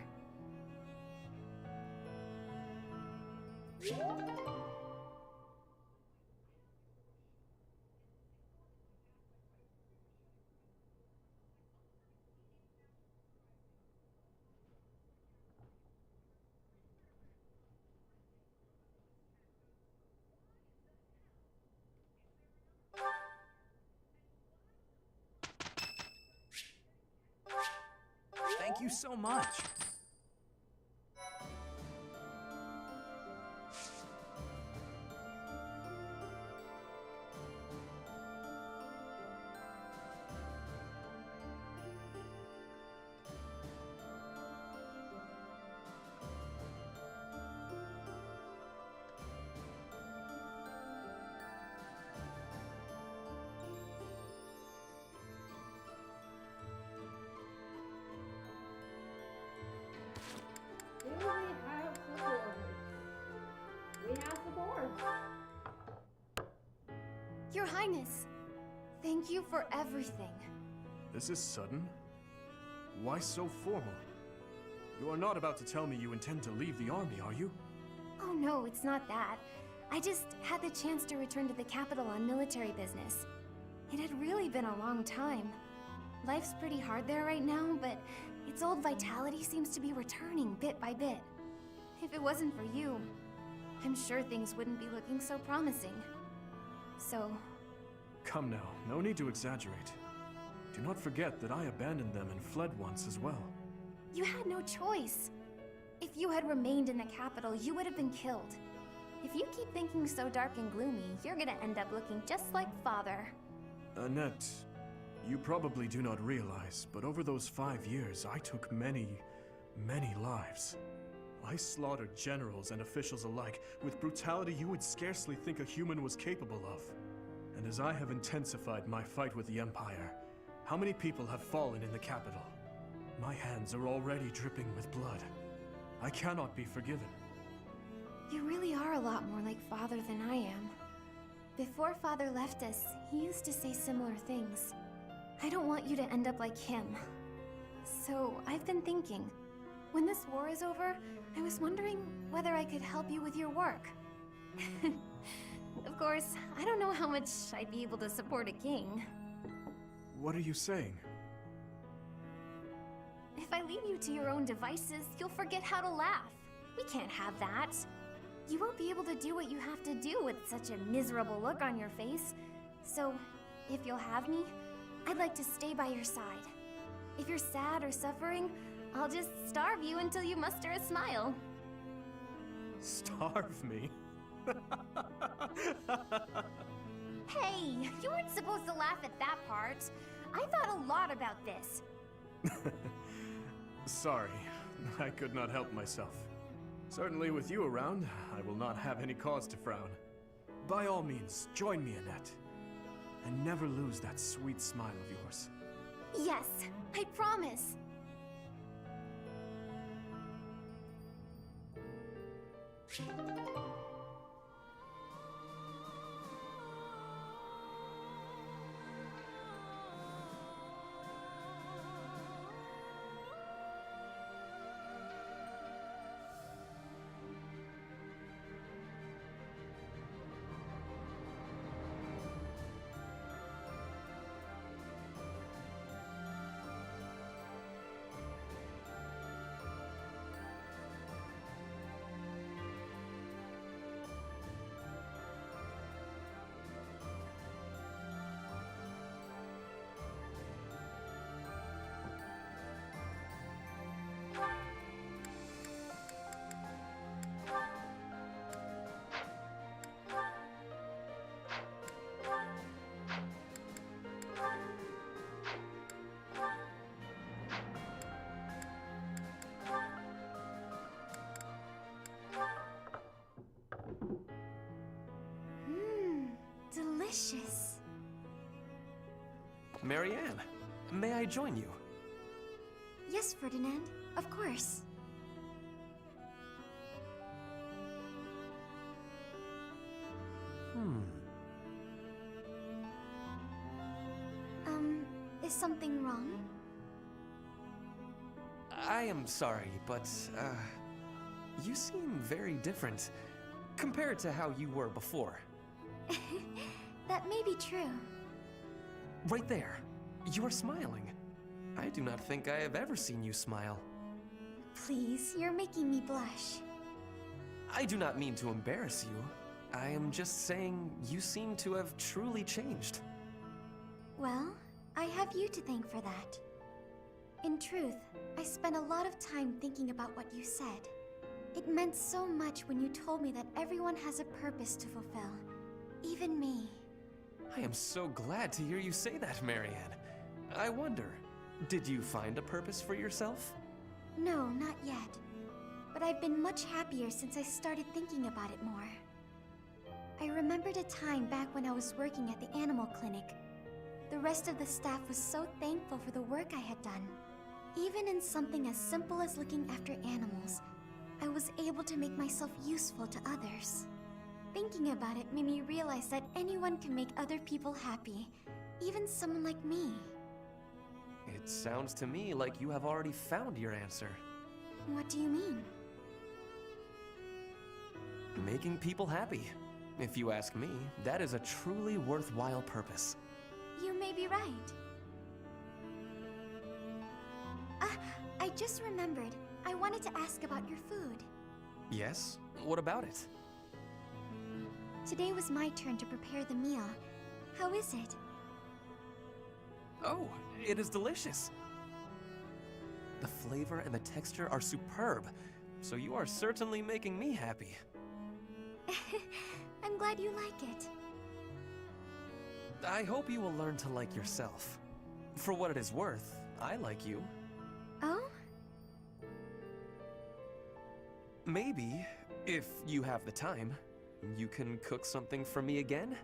Thank you so much. Do we have support? We have support. Your Highness, thank you for everything. This is sudden. Why so formal? You are not about to tell me you intend to leave the army, are you? Oh no, it's not that. I just had the chance to return to the capital on military business. It had really been a long time. Life's pretty hard there right now, but its old vitality seems to be returning bit by bit. If it wasn't for you, I'm sure things wouldn't be looking so promising. So... Come now, no need to exaggerate. Do not forget that I abandoned them and fled once as well. You had no choice. If you had remained in the capital, you would have been killed. If you keep thinking so dark and gloomy, you're gonna end up looking just like Father. Annette, you probably do not realize, but over those 5 years, I took many, many lives. I slaughtered generals and officials alike with brutality you would scarcely think a human was capable of. And as I have intensified my fight with the Empire, how many people have fallen in the capital? My hands are already dripping with blood. I cannot be forgiven. You really are a lot more like Father than I am. Before Father left us, he used to say similar things. I don't want you to end up like him. So, I've been thinking, when this war is over, I was wondering whether I could help you with your work. Of course, I don't know how much I'd be able to support a king. What are you saying? If I leave you to your own devices, you'll forget how to laugh. We can't have that. You won't be able to do what you have to do with such a miserable look on your face. So, if you'll have me, I'd like to stay by your side. If you're sad or suffering, I'll just starve you until you muster a smile. Starve me? Hey, you weren't supposed to laugh at that part. I thought a lot about this. Sorry, I could not help myself. Certainly with you around, I will not have any cause to frown. By all means, join me, Annette. And never lose that sweet smile of yours. Yes, I promise. Delicious. Marianne, may I join you? Yes, Ferdinand, of course. Is something wrong? I am sorry, but, you seem very different compared to how you were before. That may be true. Right there. You are smiling. I do not think I have ever seen you smile. Please, you're making me blush. I do not mean to embarrass you. I am just saying you seem to have truly changed. Well, I have you to thank for that. In truth, I spent a lot of time thinking about what you said. It meant so much when you told me that everyone has a purpose to fulfill. Even me. I am so glad to hear you say that, Marianne. I wonder, did you find a purpose for yourself? No, not yet. But I've been much happier since I started thinking about it more. I remembered a time back when I was working at the animal clinic. The rest of the staff was so thankful for the work I had done. Even in something as simple as looking after animals, I was able to make myself useful to others. Thinking about it made me realize that anyone can make other people happy, even someone like me. It sounds to me like you have already found your answer. What do you mean? Making people happy. If you ask me, that is a truly worthwhile purpose. You may be right. I just remembered. I wanted to ask about your food. Yes? What about it? Today was my turn to prepare the meal. How is it? Oh, it is delicious. The flavor and the texture are superb, so you are certainly making me happy. I'm glad you like it. I hope you will learn to like yourself. For what it is worth, I like you. Oh? Maybe, if you have the time, you can cook something for me again?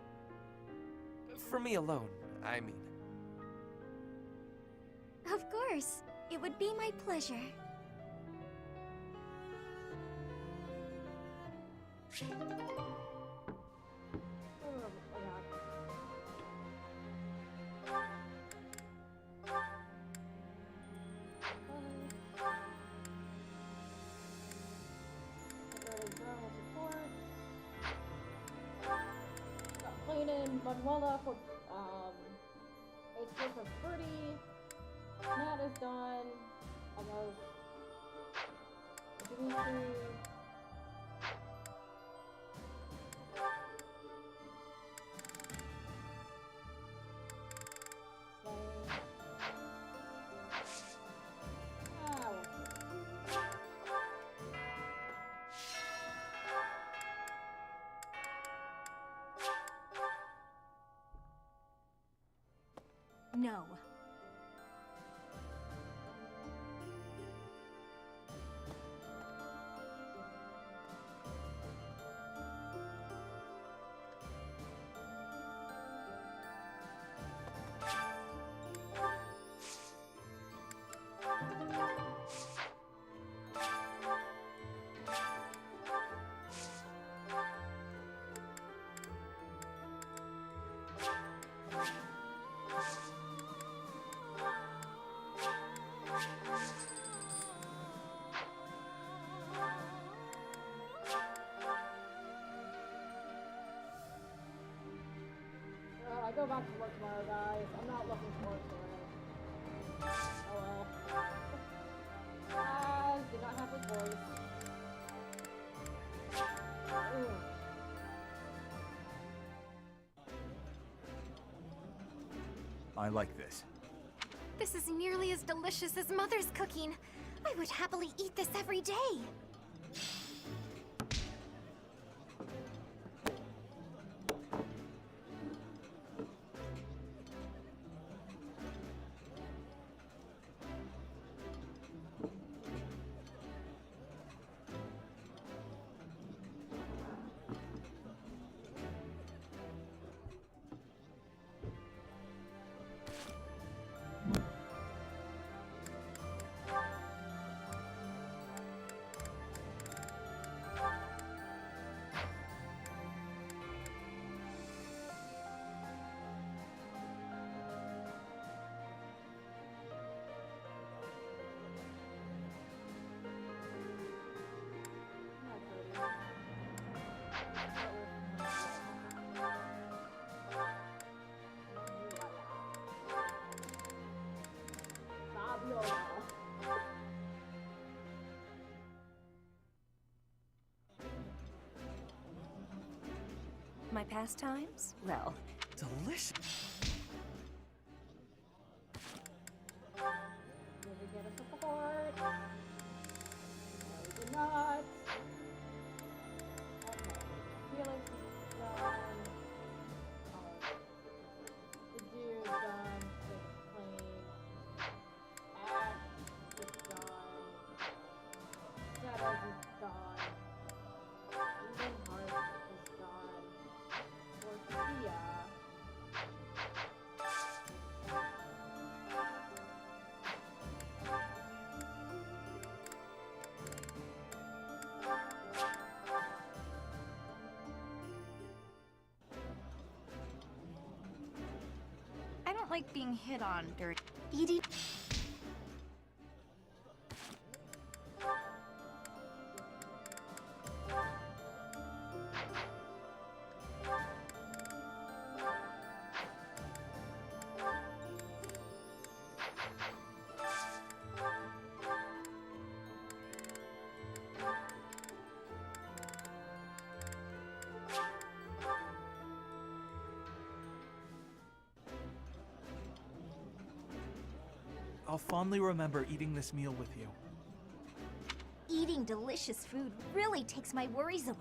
For me alone, I mean. Of course. It would be my pleasure. Manuela for it's for Fruity. That is done. Almost. Dimitri. no. I go back to work tomorrow, guys. I'm not looking forward to it. Oh well. Did not have his voice. Ugh. I like this. This is nearly as delicious as Mother's cooking. I would happily eat this every day. My pastimes? Well, Delicious. Did we get a support? No, we did not. Okay. Felix is done. The dude's done. The plane. Axe is done. Shadows is done. Even Heart is done. Tortilla. I don't like being hit on during Eating. I'll fondly remember eating this meal with you. eating delicious food really takes my worries away.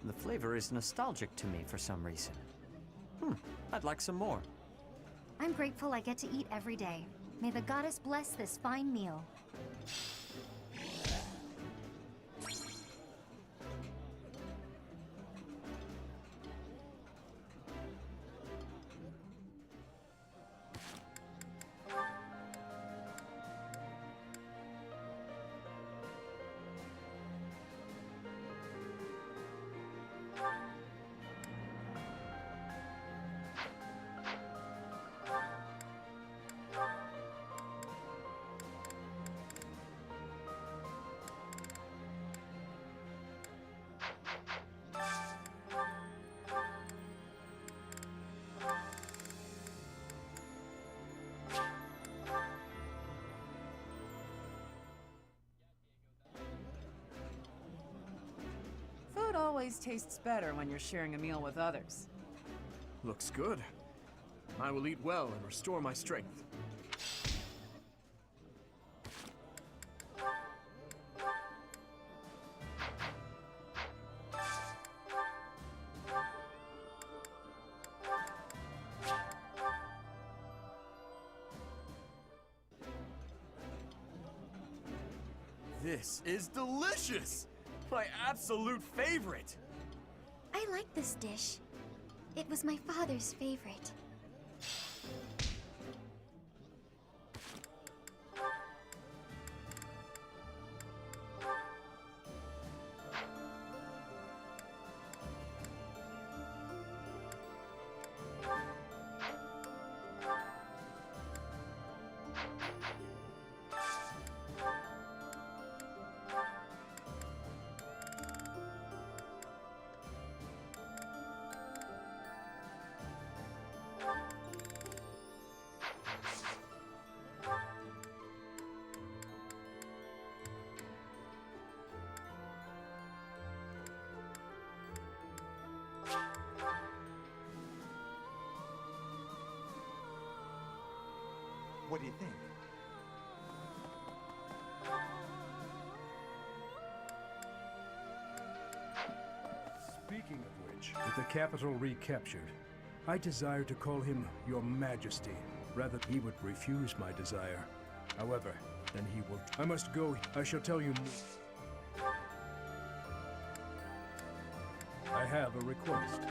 The flavor is nostalgic to me for some reason. I'd like some more. I'm grateful I get to eat every day. May the goddess bless this fine meal. always tastes better when you're sharing a meal with others. Looks good. I will eat well and restore my strength. This is delicious! My absolute favorite! I like this dish. It was my father's favorite. What do you think? Speaking of which, with the capital recaptured, I desire to call him Your Majesty. Rather, he would refuse my desire. However, then he will... I must go. I shall tell you more. I have a request.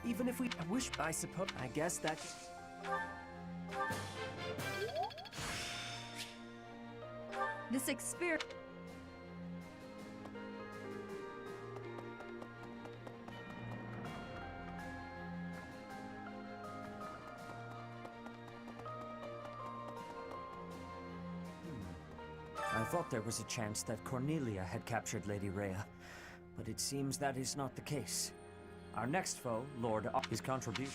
Even if we wish, I suppose. I guess that. This experience... I thought there was a chance that Cornelia had captured Lady Rhea, but it seems that is not the case. Our next foe, Lord his contribution.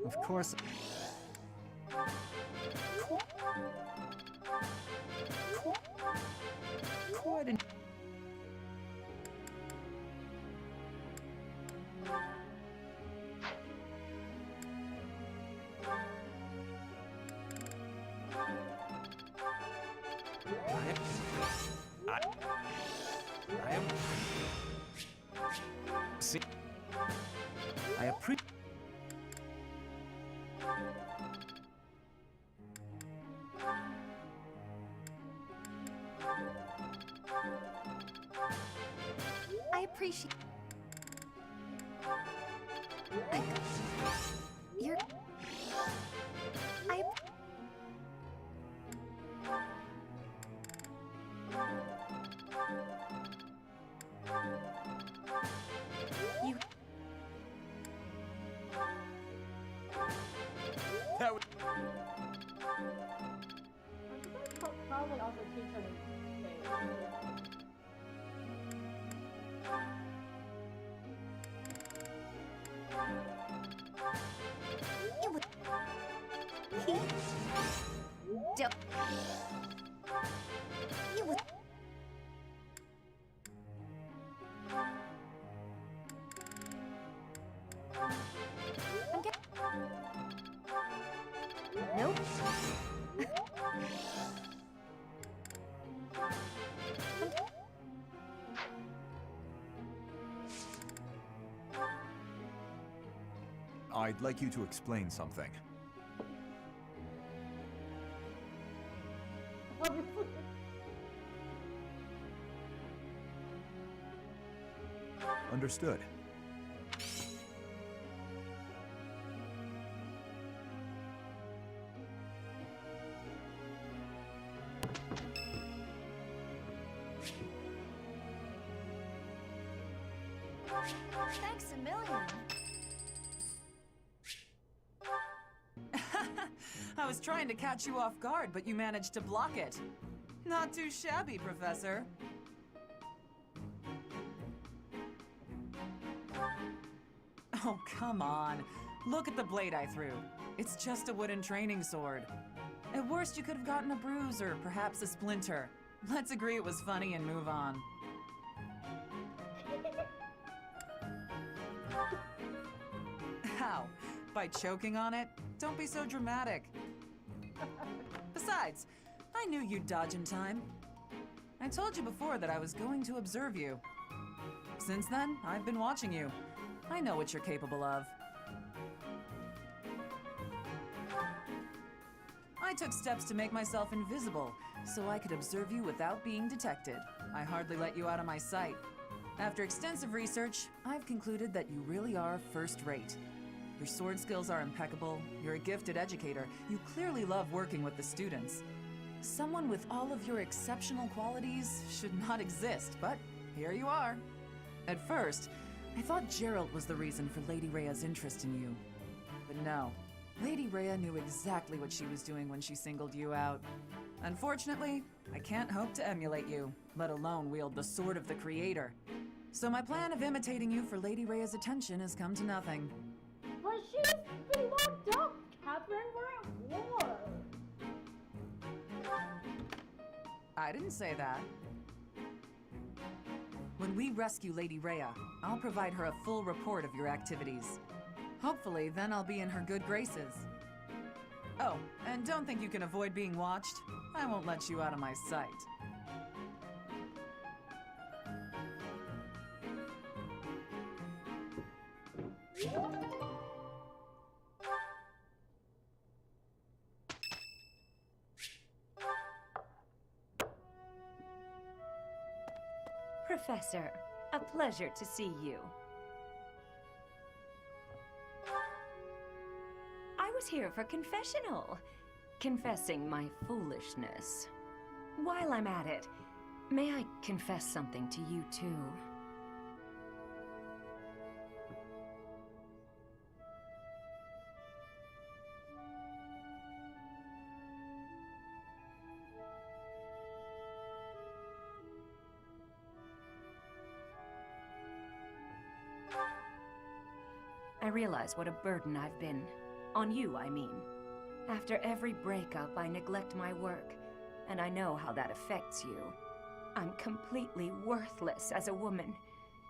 Of course. Quite an... I am... See? I appreciate. I appreciate... You're... I... You... That would... Probably also teach him It would... He... Don't... You would... I'm get... Nope. I'd like you to explain something. Understood. Thanks a million. I was trying to catch you off guard, but you managed to block it. Not too shabby, Professor. Oh, come on. Look at the blade I threw. It's just a wooden training sword. At worst, you could have gotten a bruise or perhaps a splinter. Let's agree it was funny and move on. How? By choking on it? Don't be so dramatic. Besides, I knew you'd dodge in time. I told you before that I was going to observe you. Since then, I've been watching you. I know what you're capable of. I took steps to make myself invisible, so I could observe you without being detected. I hardly let you out of my sight. After extensive research, I've concluded that you really are first-rate. Your sword skills are impeccable, you're a gifted educator, you clearly love working with the students. Someone with all of your exceptional qualities should not exist, but here you are. At first, I thought Gerald was the reason for Lady Rhea's interest in you. But no, Lady Rhea knew exactly what she was doing when she singled you out. Unfortunately, I can't hope to emulate you, let alone wield the sword of the Creator. So my plan of imitating you for Lady Rhea's attention has come to nothing. But she's been locked up, Catherine. We're at war. I didn't say that. When we rescue Lady Rhea, I'll provide her a full report of your activities. Hopefully, then I'll be in her good graces. Oh, and don't think you can avoid being watched. I won't let you out of my sight. Professor, a pleasure to see you. I was here for confessional, confessing my foolishness. While I'm at it, may I confess something to you too? I realize what a burden I've been. On you, I mean. After every breakup, I neglect my work, and I know how that affects you. I'm completely worthless as a woman.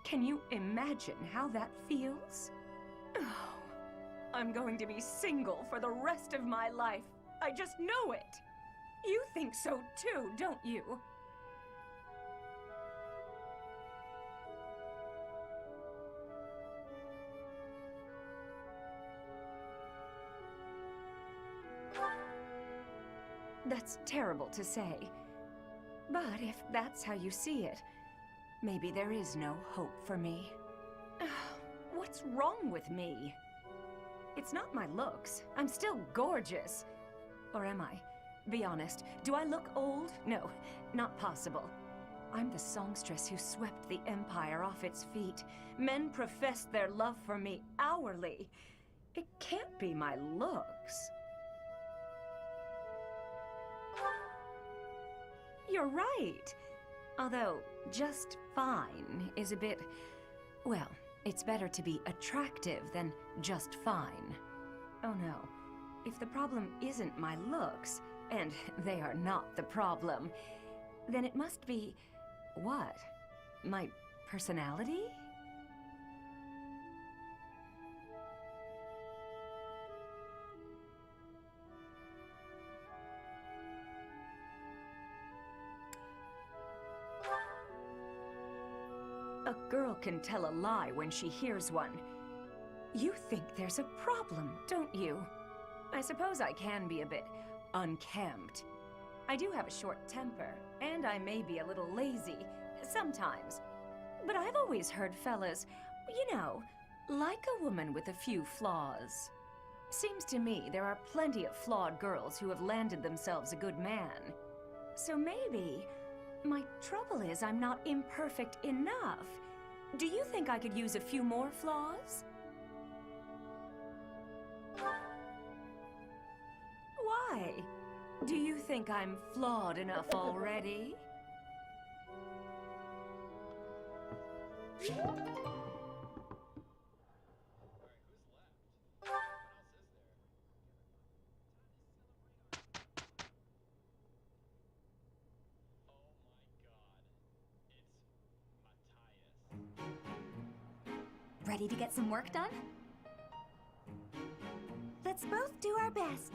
Can you imagine how that feels? Oh, I'm going to be single for the rest of my life. I just know it. You think so too, don't you? That's terrible to say. But if that's how you see it, maybe there is no hope for me. What's wrong with me? It's not my looks. I'm still gorgeous. Or am I? Be honest, do I look old? No, not possible. I'm the songstress who swept the Empire off its feet. Men profess their love for me hourly. It can't be my looks. You're right. Although, just fine is a bit... Well, it's better to be attractive than just fine. Oh no. If the problem isn't my looks, and they are not the problem, then it must be... what? My personality? A girl can tell a lie when she hears one. You think there's a problem, don't you? I suppose I can be a bit unkempt. I do have a short temper, and I may be a little lazy, sometimes. But I've always heard fellas, you know, like a woman with a few flaws. Seems to me there are plenty of flawed girls who have landed themselves a good man. So maybe my trouble is I'm not imperfect enough. Do you think I could use a few more flaws? Why? Do you think I'm flawed enough already? Ready to get some work done? Let's both do our best.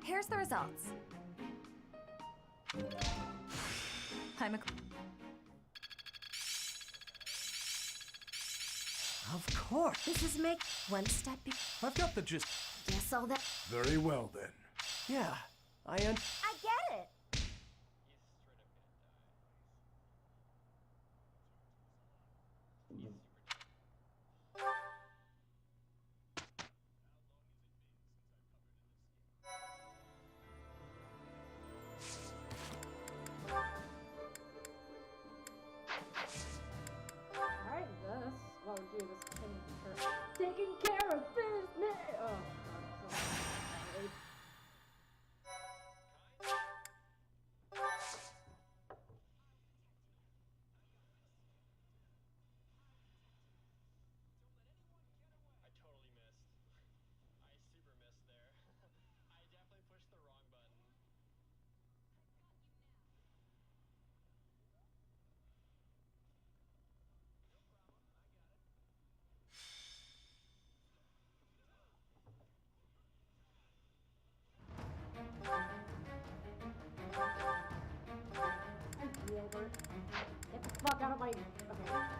Here's the results. I'm a... Of course. This is make one step I've got the gist. Guess all that... Very well, then. Yeah, I I get it! Alright, this. What we do this taking care of business. Oh, God, so sorry. I totally missed. I super missed there. I definitely pushed the wrong button. Gilbert. Get the fuck out of my... Okay.